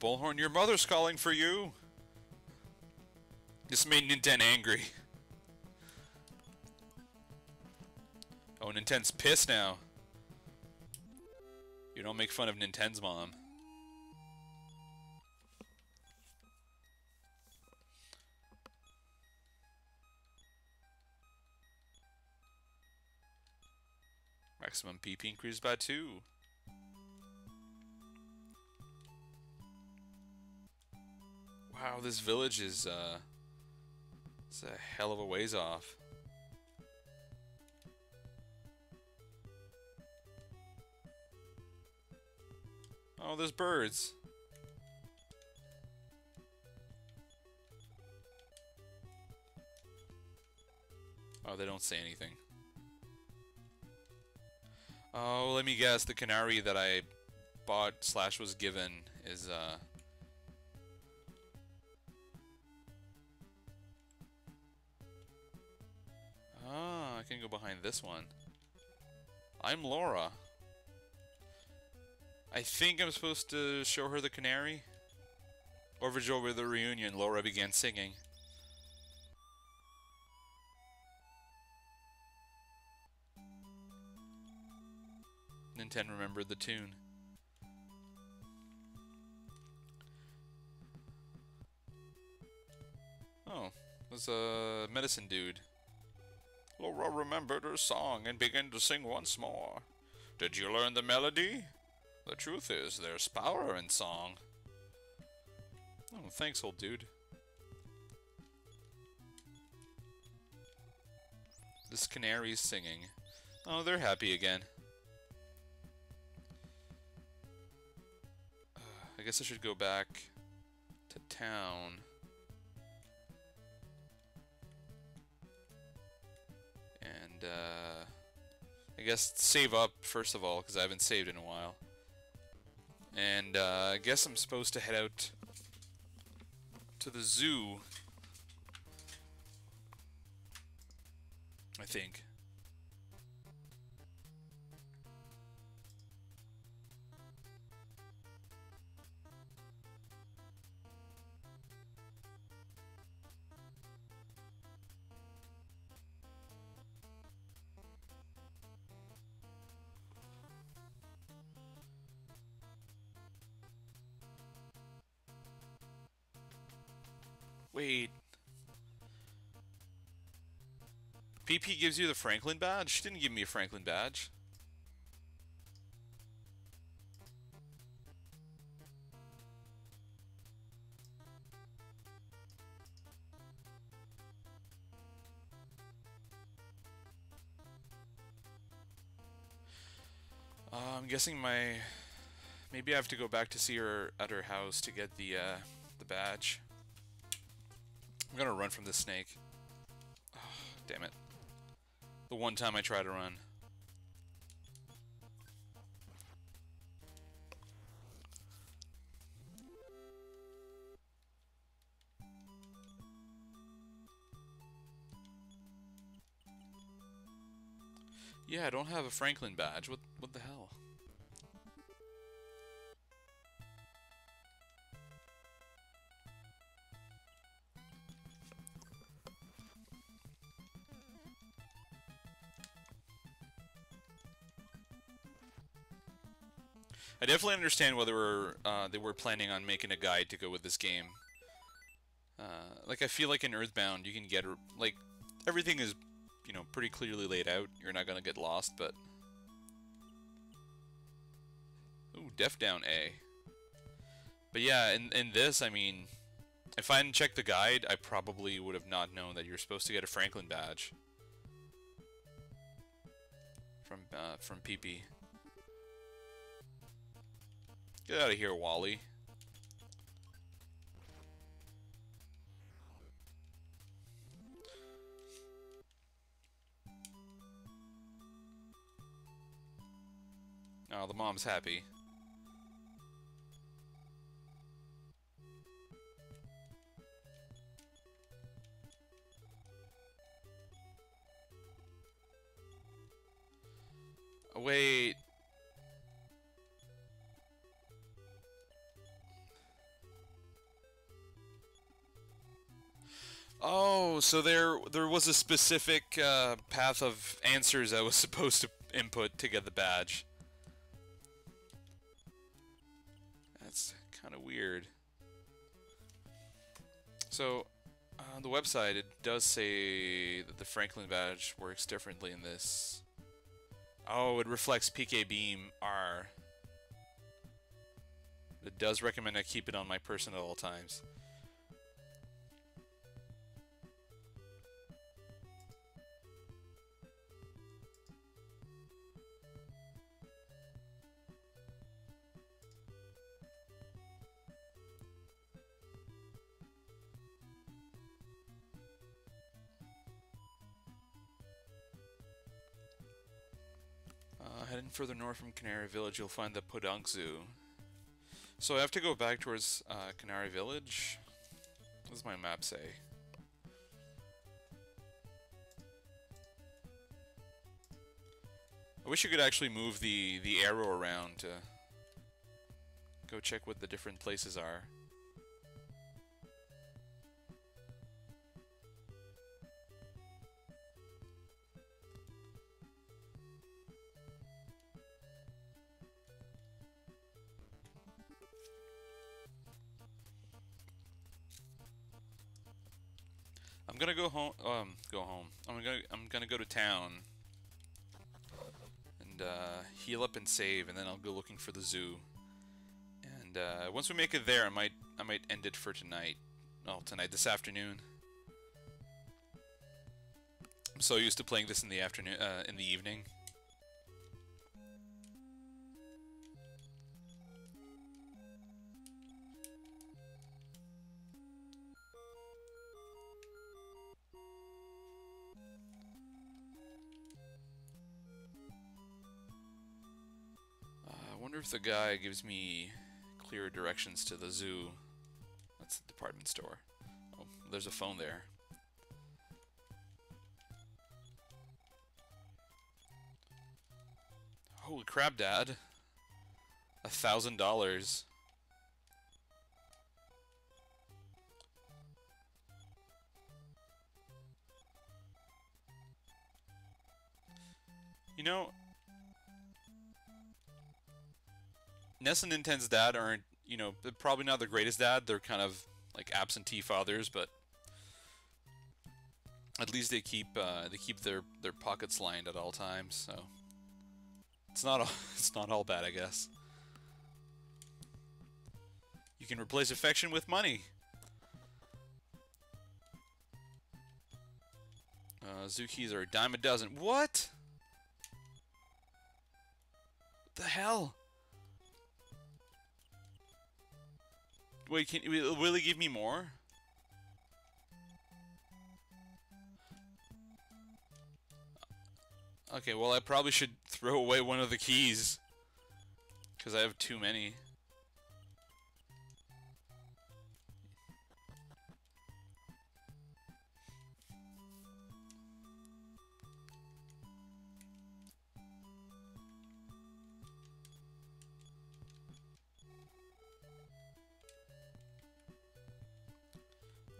Bullhorn, your mother's calling for you! This made Nintendo angry. Oh, Nintendo's pissed now. You don't make fun of Nintendo's mom. Maximum PP increased by 2. Wow, this village is it's a hell of a ways off. Oh, there's birds. Oh, they don't say anything. Oh, let me guess, the canary that I bought / was given is ah, I can go behind this one. I'm Laura. I think I'm supposed to show her the canary. Overjoyed with the reunion, Laura began singing. 2010 remembered the tune. Oh, there's a medicine dude. Laura remembered her song and began to sing once more. Did you learn the melody? The truth is, there's power in song. Oh, thanks, old dude. This canary's singing. Oh, they're happy again. I guess I should go back to town. And, I guess save up, first of all, because I haven't saved in a while. And, I guess I'm supposed to head out to the zoo. I think. Wait. PP gives you the Franklin badge? She didn't give me a Franklin badge. I'm guessing maybe I have to go back to see her at her house to get the badge. I'm gonna run from this snake. Oh, damn it. The one time I try to run. Yeah, I don't have a Franklin badge. What the hell? I definitely understand why they were planning on making a guide to go with this game. Like, I feel like in EarthBound, you can get, like, everything is, you know, pretty clearly laid out. You're not gonna get lost, but... Ooh, Def Down A. But yeah, in this, I mean, if I hadn't checked the guide, I probably would have not known that you're supposed to get a Franklin badge. From PP. Get out of here, Wally. Oh, the mom's happy. Wait. Oh, so there was a specific path of answers I was supposed to input to get the badge. That's kind of weird. So, on the website, it does say that the Franklin badge works differently in this. Oh, it reflects PK Beam R. It does recommend I keep it on my person at all times. Heading further north from Canary Village, you'll find the Podunk Zoo. So I have to go back towards Canary Village? What does my map say? I wish you could actually move the arrow around to go check what the different places are. gonna go home. Go home. I'm gonna go to town and heal up and save, and then I'll go looking for the zoo. And once we make it there, I might end it for tonight. Well, this afternoon. I'm so used to playing this in the afternoon, in the evening. I wonder if the guy gives me clear directions to the zoo. That's the department store. Oh, there's a phone there. Holy crap, Dad. $1,000. You know, Ness and Ninten's dad aren't, you know, they're probably not the greatest dad. They're kind of like absentee fathers, but at least they keep their pockets lined at all times. So it's not all bad, I guess. You can replace affection with money. Zoo keys are a dime a dozen. What? What the hell? Wait, will it give me more? Okay, well I probably should throw away one of the keys, because I have too many.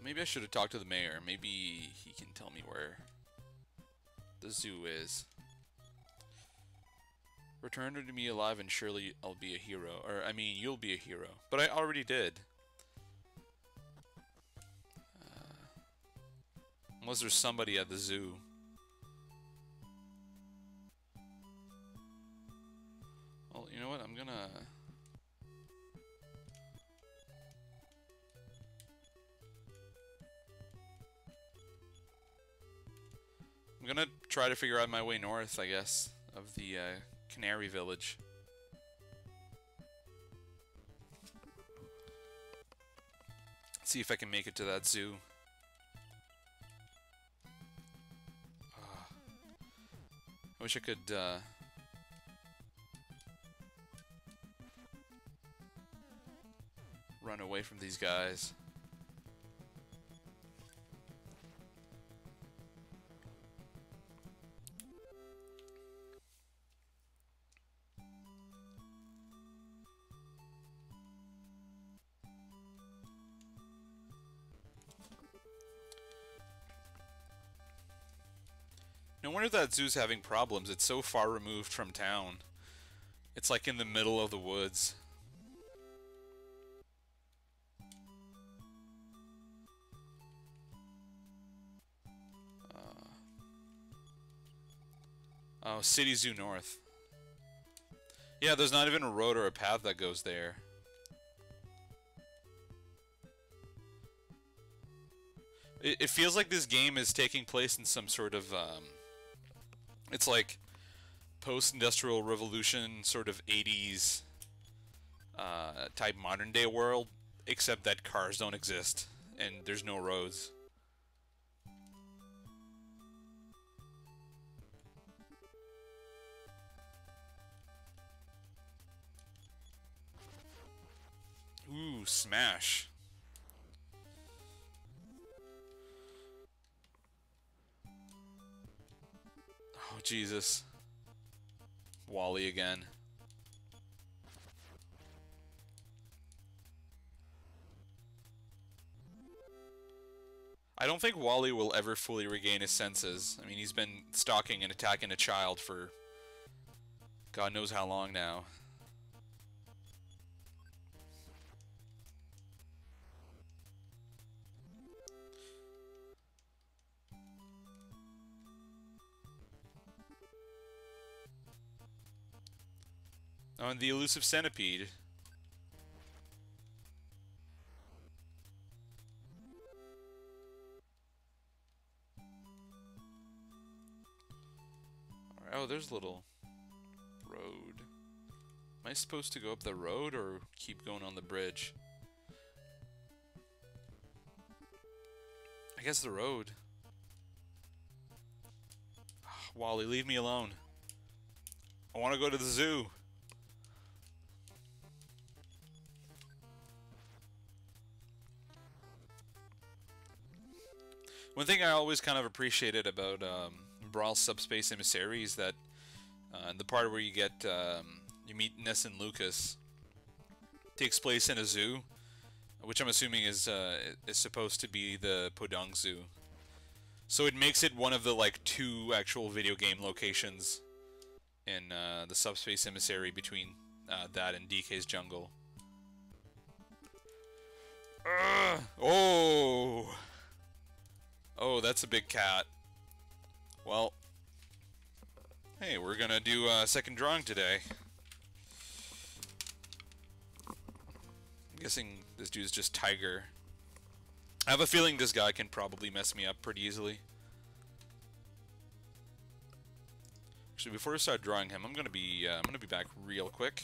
Maybe I should have talked to the mayor. Maybe he can tell me where the zoo is. Return her to me alive and surely I'll be a hero. Or, I mean, you'll be a hero. But I already did. Unless there's somebody at the zoo. Well, you know what? I'm gonna try to figure out my way north, I guess, of the Canary Village. See if I can make it to that zoo. I wish I could run away from these guys. No wonder that zoo's having problems. It's so far removed from town. It's like in the middle of the woods. Oh, City Zoo North. Yeah, there's not even a road or a path that goes there. It feels like this game is taking place in some sort of it's like post-industrial revolution sort of 80s type modern day world, except that cars don't exist and there's no roads. Ooh, smash. Oh, Jesus. Wally again. I don't think Wally will ever fully regain his senses. I mean, he's been stalking and attacking a child for God knows how long now. Oh, and the elusive centipede. Alright, oh, there's a little road. Am I supposed to go up the road or keep going on the bridge? I guess the road. Wally, leave me alone. I want to go to the zoo. One thing I always kind of appreciated about Brawl Subspace Emissary is that the part where you get you meet Ness and Lucas takes place in a zoo, which I'm assuming is supposed to be the Podong Zoo. So it makes it one of the like 2 actual video game locations in the Subspace Emissary between that and DK's Jungle. Oh! Oh, that's a big cat. Well, hey, we're gonna do a second drawing today. I'm guessing this dude's just Tiger. I have a feeling this guy can probably mess me up pretty easily. Actually, before I start drawing him, I'm gonna be back real quick.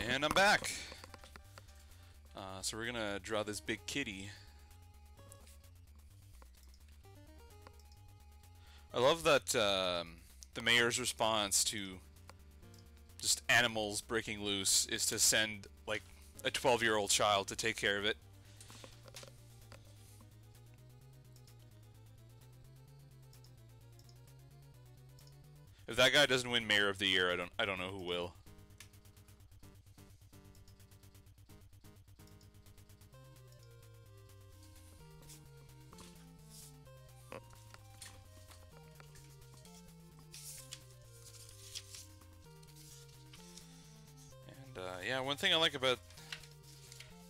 And I'm back. So we're gonna draw this big kitty. I love that the mayor's response to just animals breaking loose is to send like a 12-year-old child to take care of it. If that guy doesn't win Mayor of the Year, I don't know who will. Yeah, one thing I like about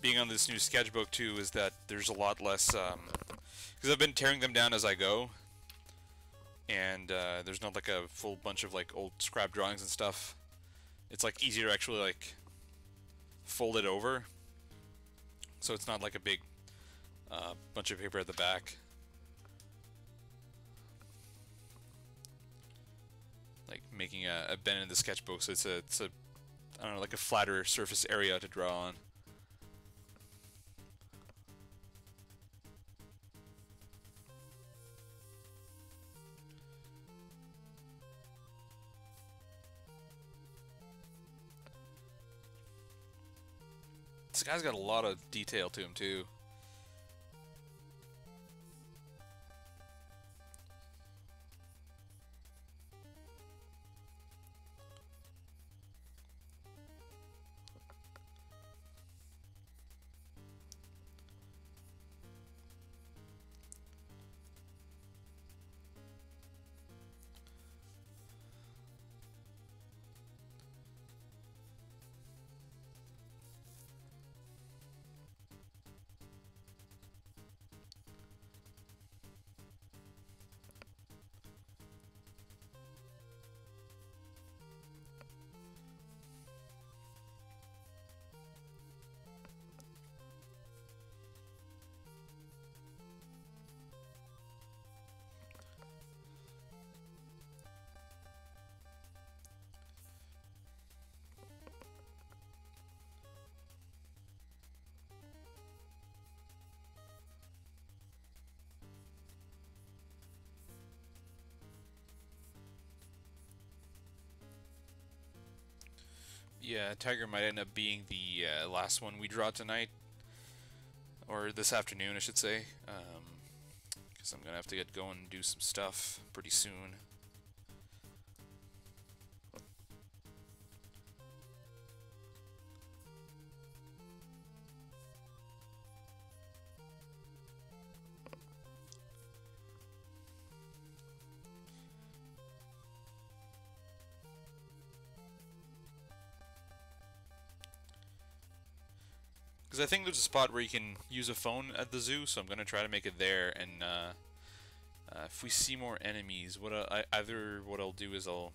being on this new sketchbook too is that there's a lot less, because I've been tearing them down as I go, and there's not like a full bunch of like old scrap drawings and stuff. It's like easier to actually like fold it over, so it's not like a big bunch of paper at the back. Like making a bend in the sketchbook, so it's a I don't know, like a flatter surface area to draw on. This guy's got a lot of detail to him too. Yeah, tiger might end up being the last one we draw tonight. Or this afternoon, I should say. Because I'm going to have to get going and do some stuff pretty soon. Because I think there's a spot where you can use a phone at the zoo, so I'm going to try to make it there. And if we see more enemies, what I'll do is I'll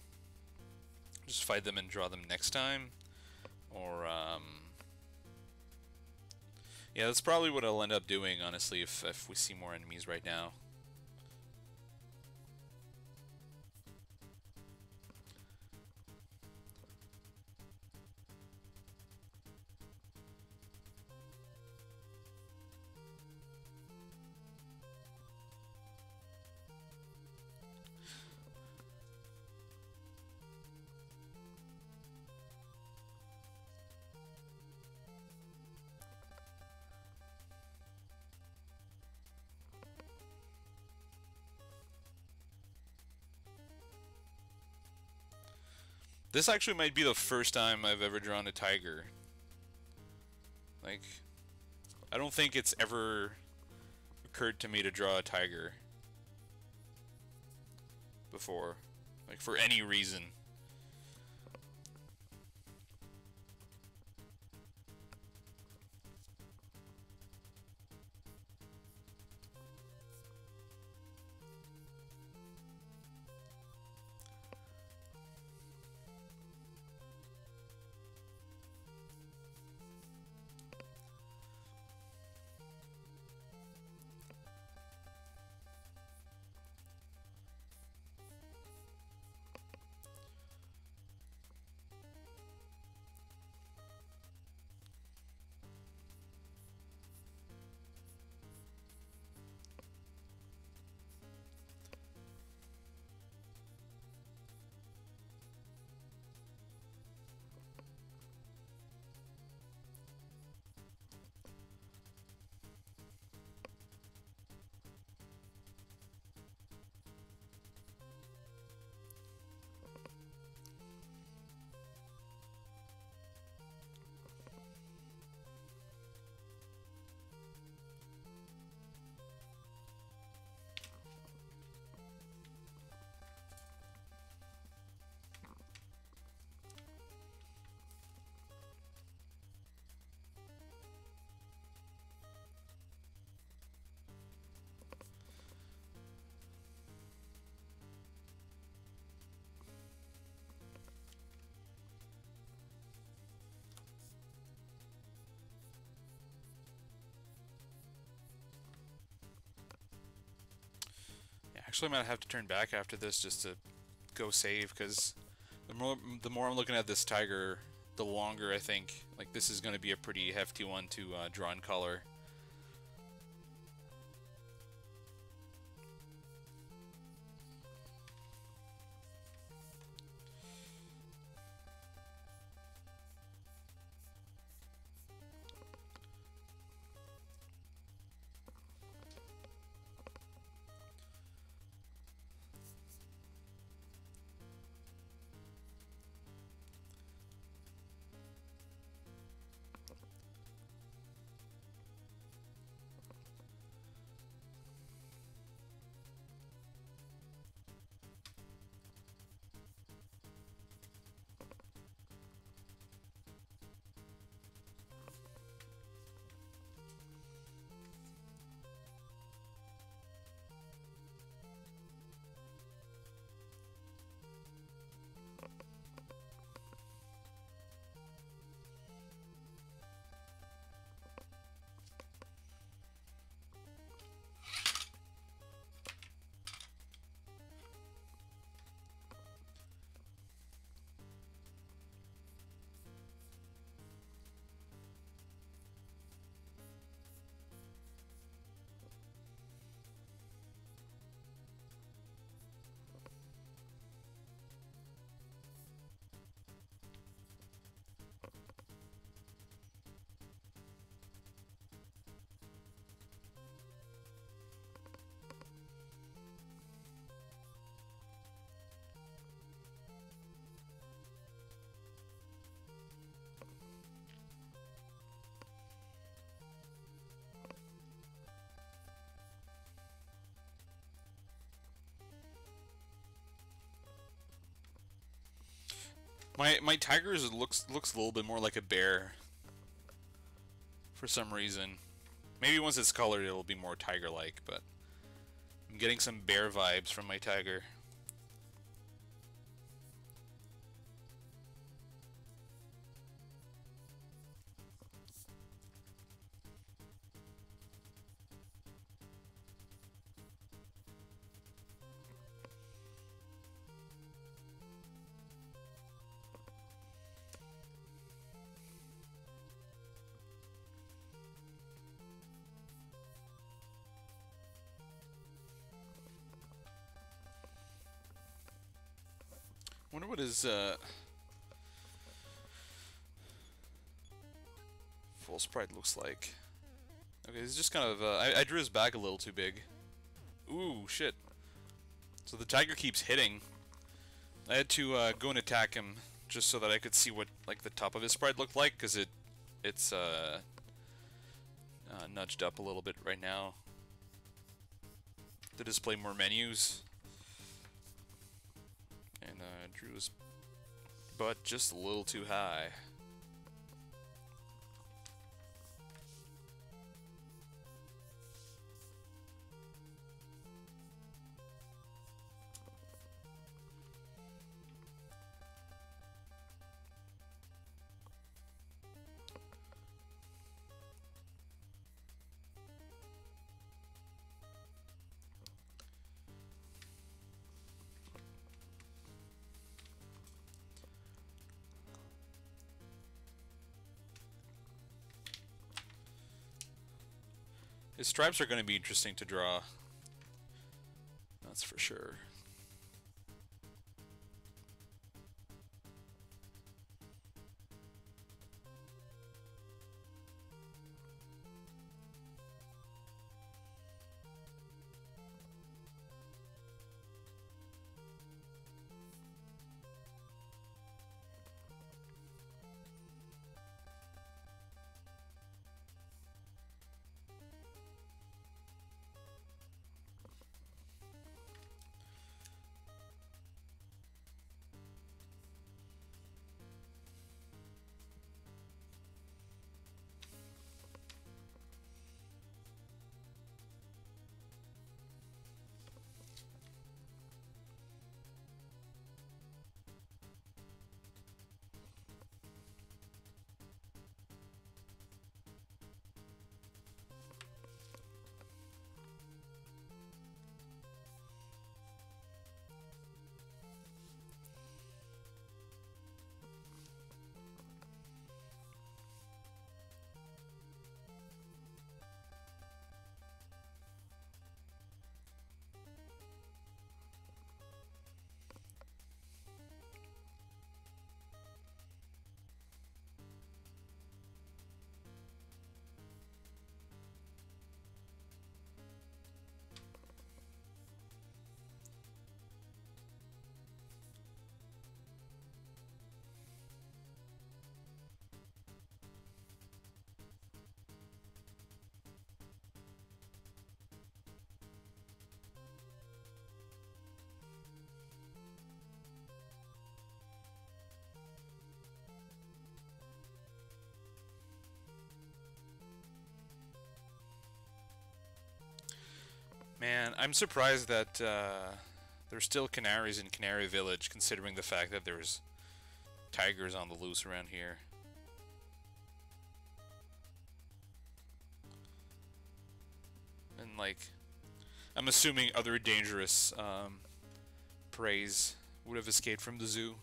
just fight them and draw them next time. Or, yeah, that's probably what I'll end up doing, honestly, if we see more enemies right now. This actually might be the first time I've ever drawn a tiger. Like, I don't think it's ever occurred to me to draw a tiger before, like, for any reason. Actually, I might have to turn back after this just to go save, because the more I'm looking at this tiger, the longer I think like this is going to be a pretty hefty one to draw in color. My tiger looks a little bit more like a bear for some reason. Maybe once it's colored it'll be more tiger-like, but I'm getting some bear vibes from my tiger. Wonder what his full sprite looks like. Okay, he's just kind of I drew his back a little too big. Ooh, shit. So the tiger keeps hitting. I had to go and attack him just so that I could see what like the top of his sprite looked like, because it's nudged up a little bit right now to display more menus. And drew his butt just a little too high. His stripes are going to be interesting to draw. That's for sure. Man, I'm surprised that there's still canaries in Canary Village, considering the fact that there's tigers on the loose around here. And, like, I'm assuming other dangerous preys would have escaped from the zoo.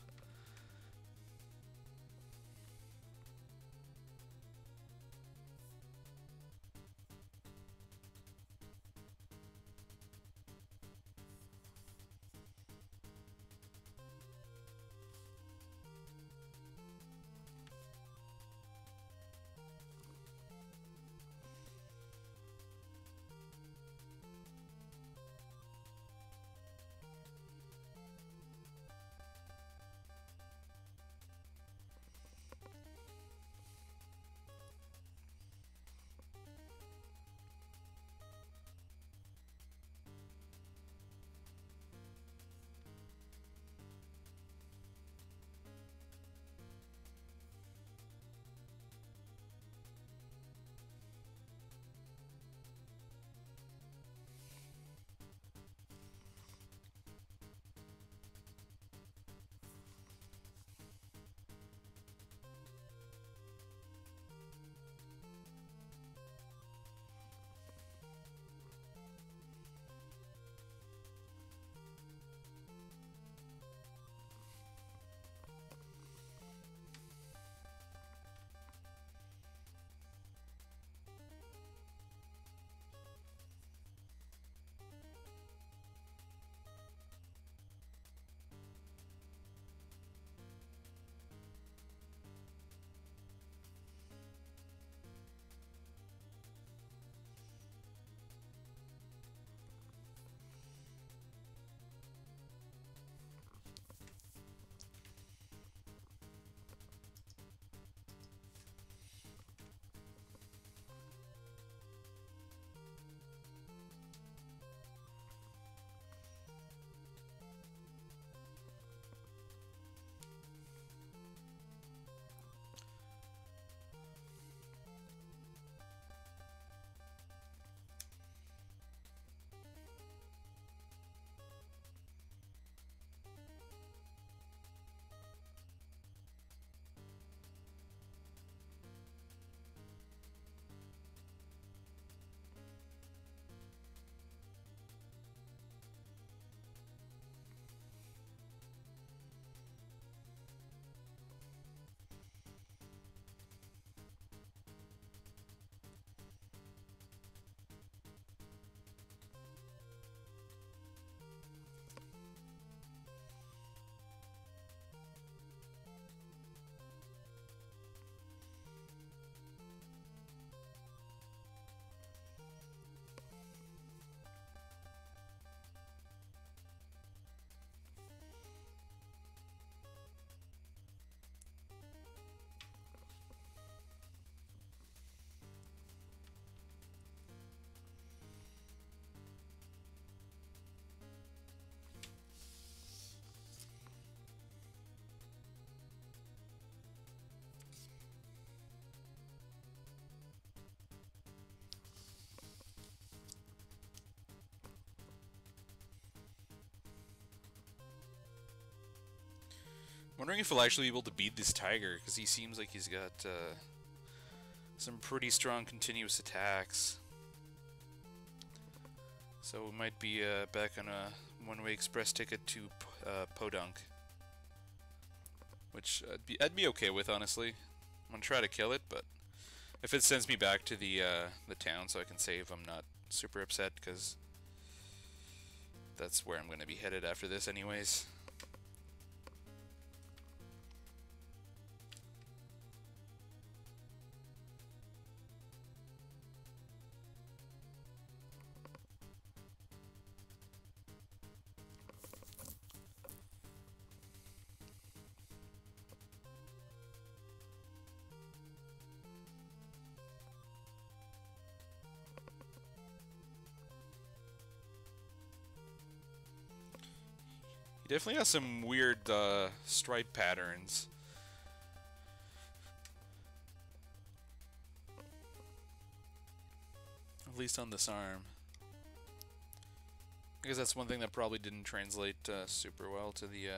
Wondering if we'll actually be able to beat this tiger, because he seems like he's got some pretty strong continuous attacks. So we might be back on a one-way express ticket to Podunk, which I'd be okay with, honestly. I'm gonna try to kill it, but if it sends me back to the town so I can save, I'm not super upset, because that's where I'm gonna be headed after this anyways. He definitely has some weird stripe patterns. At least on this arm. I guess that's one thing that probably didn't translate super well to the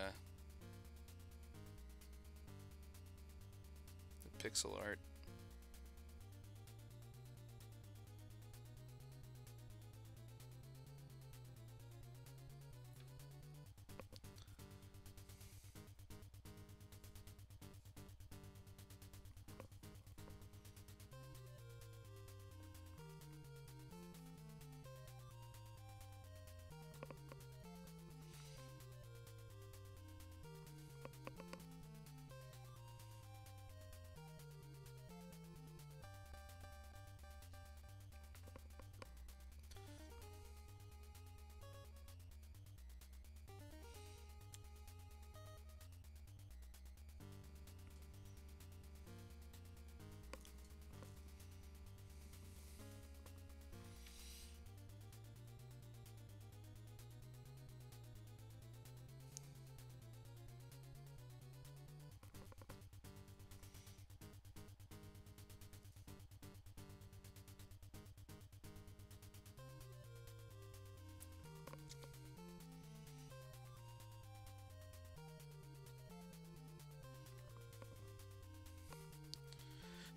pixel art.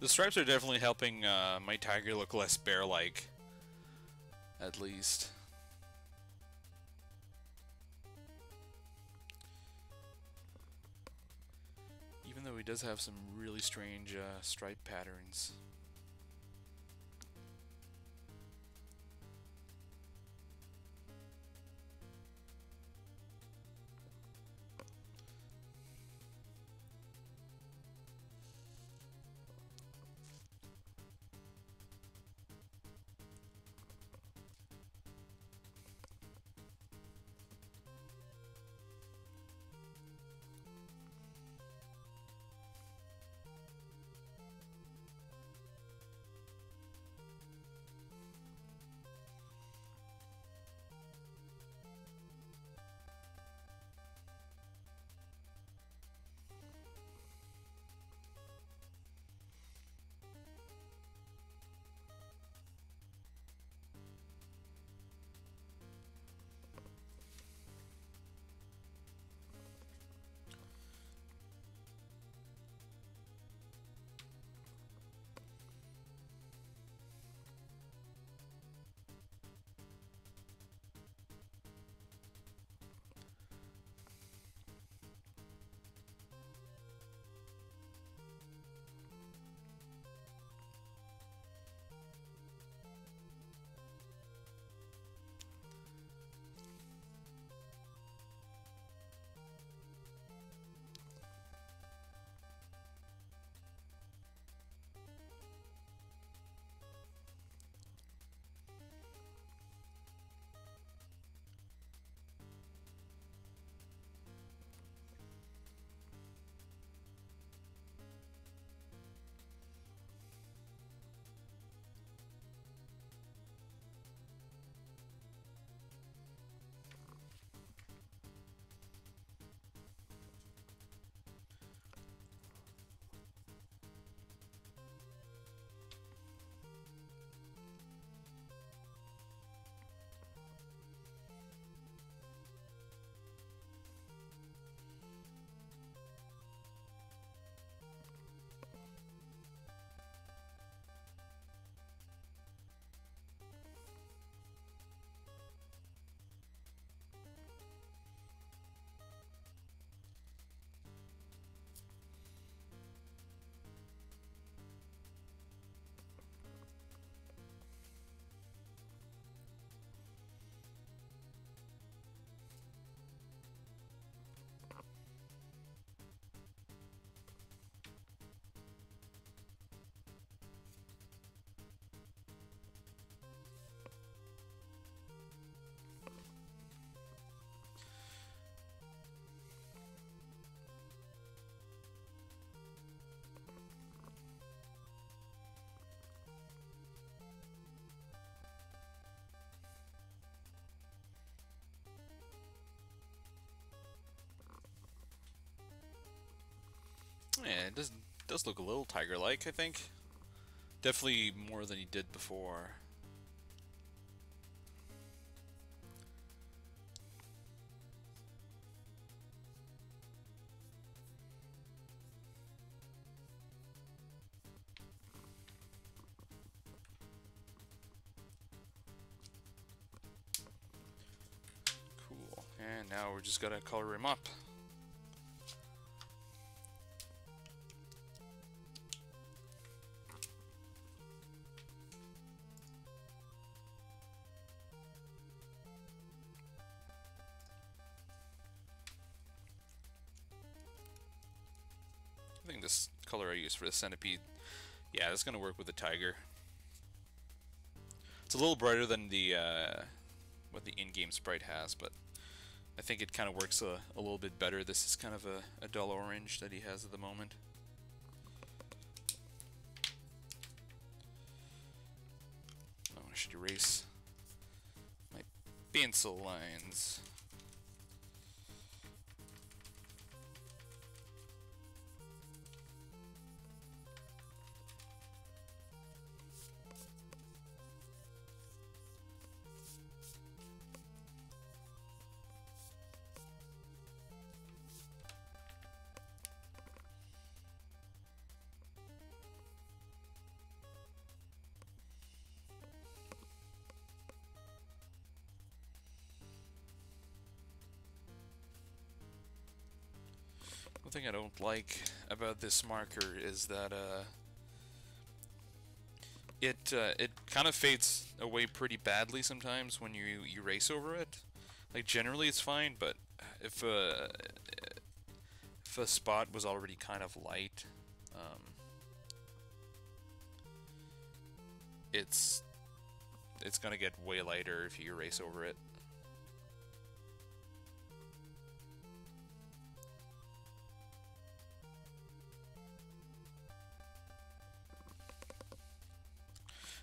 The stripes are definitely helping my tiger look less bear-like, at least. Even though he does have some really strange stripe patterns. it does look a little tiger-like, I think. Definitely more than he did before. Cool. And now we're just gotta color him up. I think this color I used for the centipede, yeah, that's gonna work with the tiger. It's a little brighter than the what the in-game sprite has, but I think it kind of works a little bit better. This is kind of a dull orange that he has at the moment. Oh, I should erase my pencil lines. One thing I don't like about this marker is that it kind of fades away pretty badly sometimes when you erase over it. Like generally it's fine, but if a spot was already kind of light, it's gonna get way lighter if you erase over it.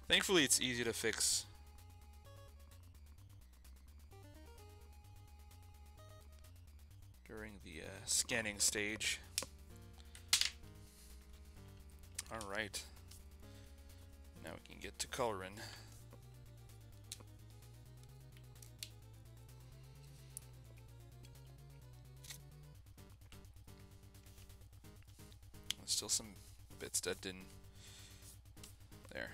Thankfully, it's easy to fix. During the scanning stage. Alright. Now we can get to coloring. There's still some bits that didn't. There.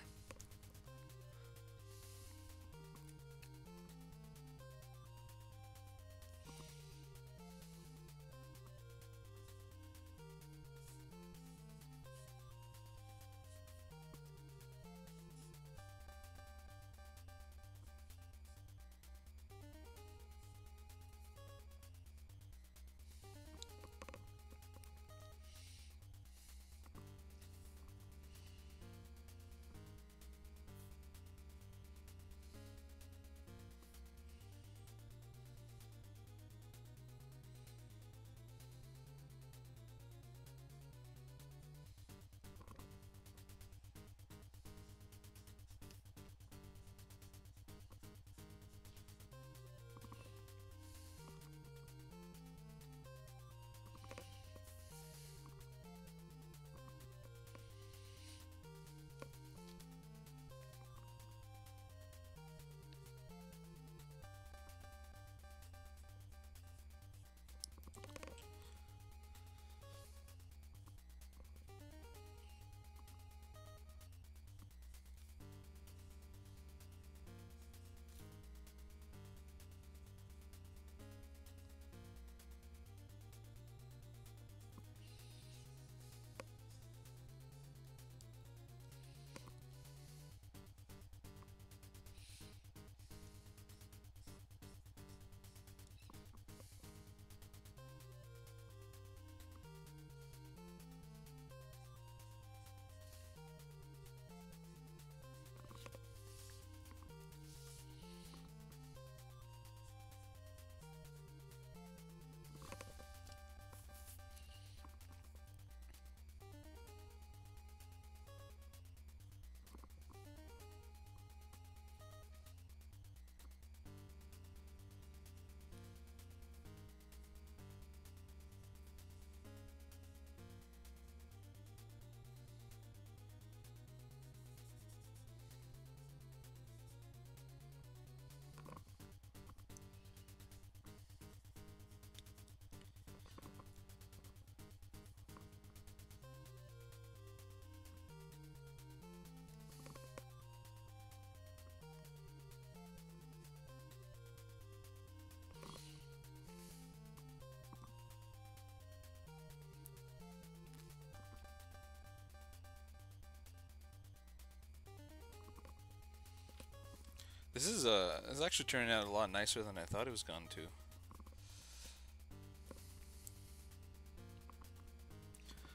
This is actually turning out a lot nicer than I thought it was going to.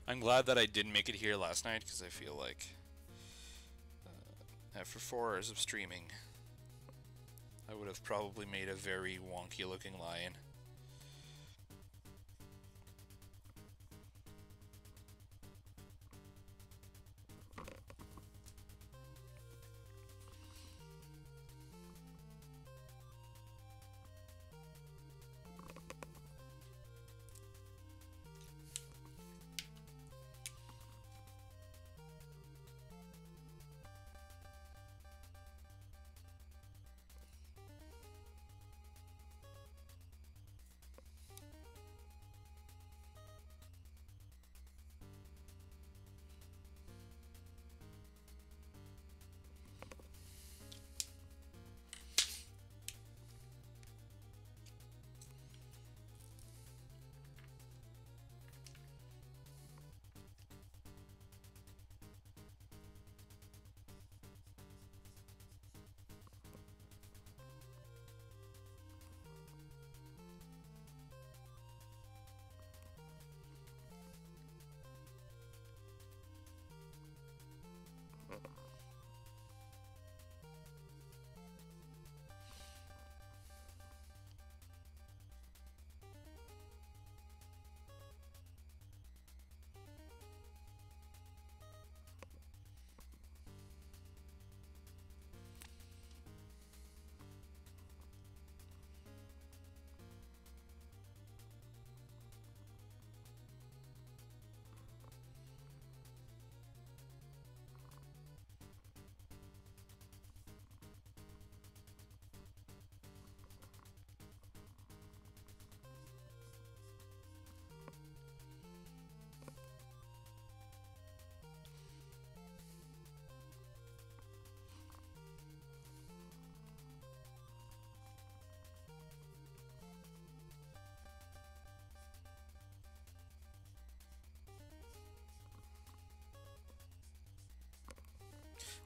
I'm glad that I didn't make it here last night, because I feel like after 4 hours of streaming, I would have probably made a very wonky looking lion.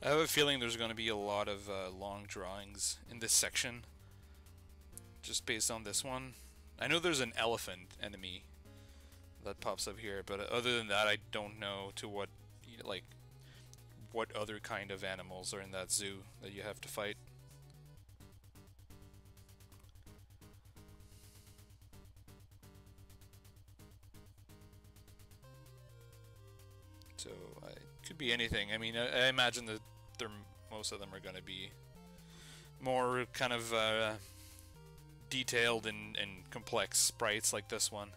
I have a feeling there's going to be a lot of long drawings in this section, just based on this one. I know there's an elephant enemy that pops up here, but other than that, I don't know to what, like, what other kind of animals are in that zoo that you have to fight. So it could be anything. I mean, I imagine that most of them are going to be more kind of detailed and complex sprites like this one.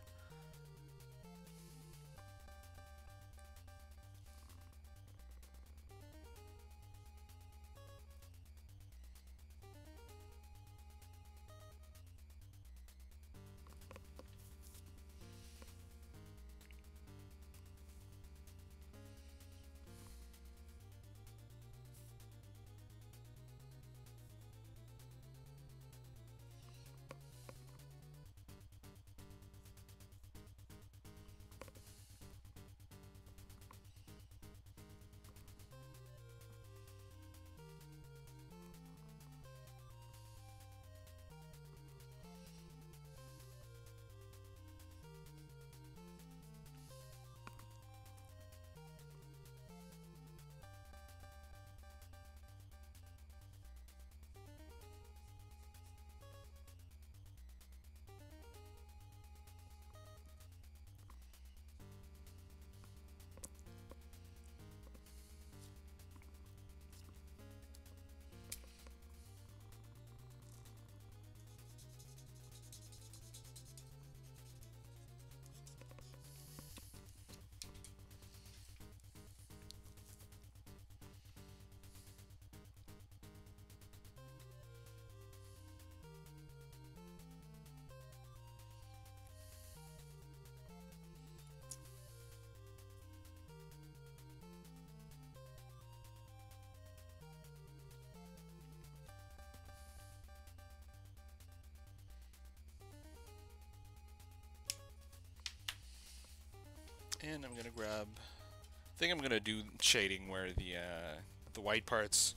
And I'm gonna grab. I think I'm gonna do shading where the white parts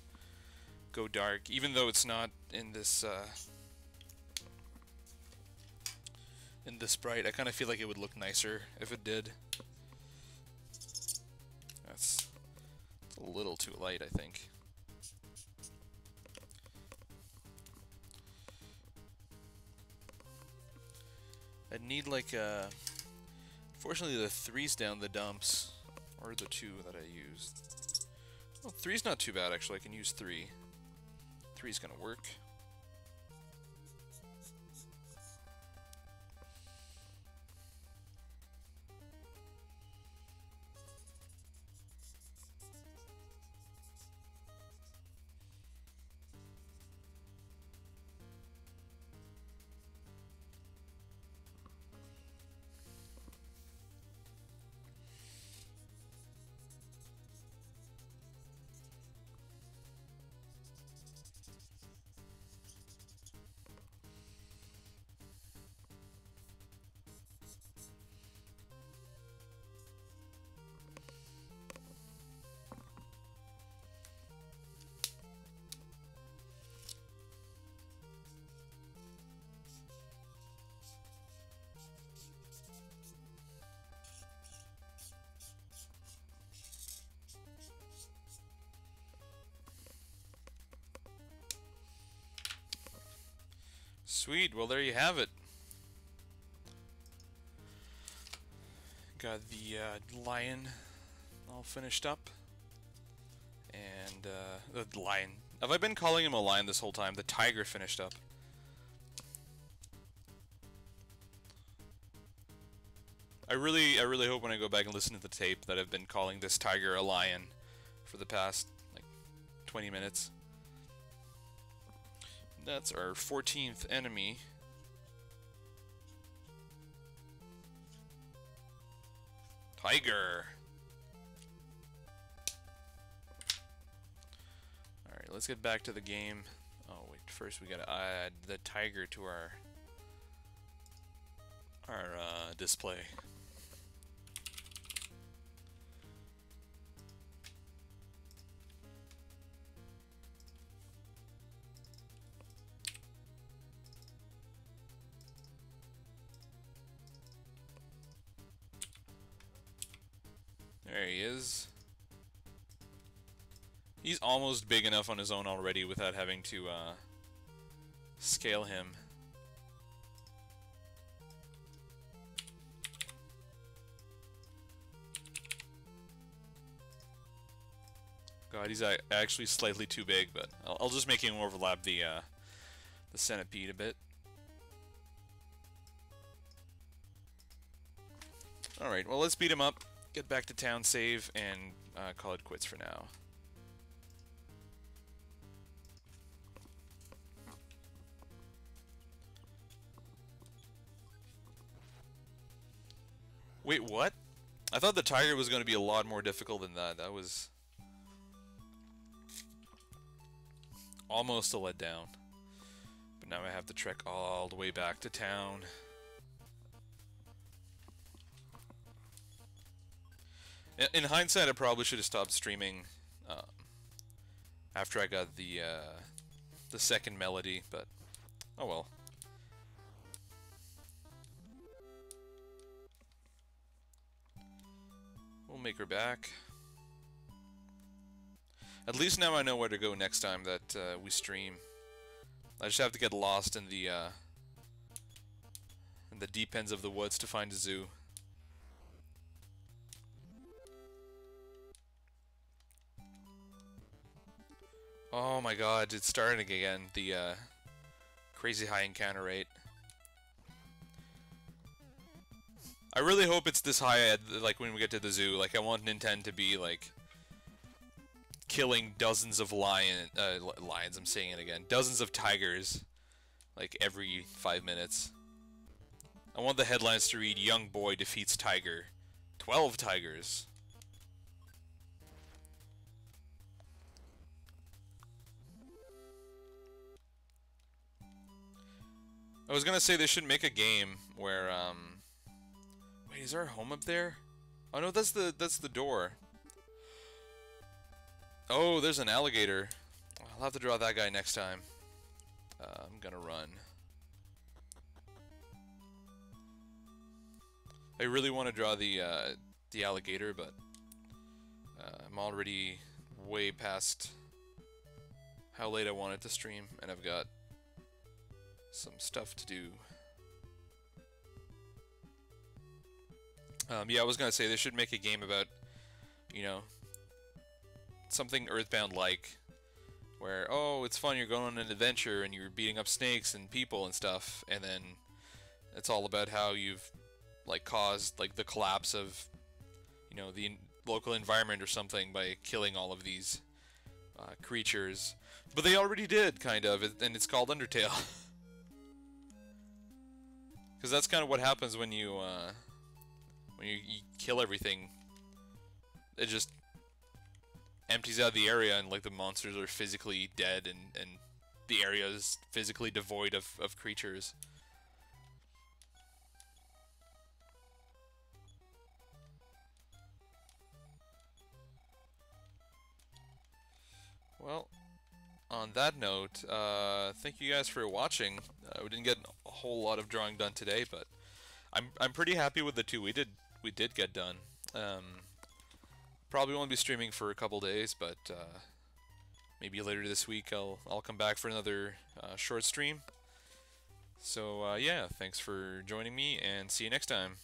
go dark, even though it's not in this bright. I kind of feel like it would look nicer if it did. That's a little too light, I think. I'd need like a... Fortunately, the 3's down the dumps, or the 2 that I used. Well, 3's not too bad actually. I can use 3. 3's gonna work. Sweet, well there you have it. Got the lion all finished up. And the lion. Have I been calling him a lion this whole time? The tiger finished up. I really hope when I go back and listen to the tape that I've been calling this tiger a lion for the past like 20 minutes. That's our 14th enemy. Tiger! Alright, let's get back to the game. Oh wait, first we gotta add the tiger to our display. There he is. He's almost big enough on his own already without having to scale him. God, he's actually slightly too big, but I'll just make him overlap the centipede a bit. Alright, well let's beat him up. Get back to town, save, and call it quits for now. Wait, what? I thought the tiger was going to be a lot more difficult than that. That was almost a letdown. But now I have to trek all the way back to town. In hindsight, I probably should have stopped streaming after I got the second melody, but oh well. We'll make her back. At least now I know where to go next time that we stream. I just have to get lost in the deep ends of the woods to find a zoo. Oh my god, it's starting again, the crazy high encounter rate. I really hope it's this high at, like, when we get to the zoo. Like, I want Nintendo to be, like, killing dozens of lions, I'm saying it again, dozens of tigers, like, every 5 minutes. I want the headlines to read, "Young boy defeats tiger. 12 tigers." I was gonna say they should make a game where, wait, is there a home up there? Oh no, that's the door. Oh, there's an alligator. I'll have to draw that guy next time. I'm gonna run. I really want to draw the alligator, but I'm already way past how late I wanted to stream, and I've got some stuff to do. Yeah, I was gonna say they should make a game about, you know, something EarthBound-like, where, oh, it's fun, you're going on an adventure and you're beating up snakes and people and stuff, and then it's all about how you've like caused like the collapse of, you know, the local environment or something by killing all of these creatures. But they already did, kind of, and it's called Undertale. Because that's kind of what happens when you kill everything. It just empties out the area, and like the monsters are physically dead, and the area is physically devoid of creatures. Well, on that note, thank you guys for watching. We didn't get a whole lot of drawing done today, but I'm pretty happy with the two we did get done. Probably won't be streaming for a couple days, but maybe later this week I'll come back for another short stream. So yeah, thanks for joining me, and see you next time.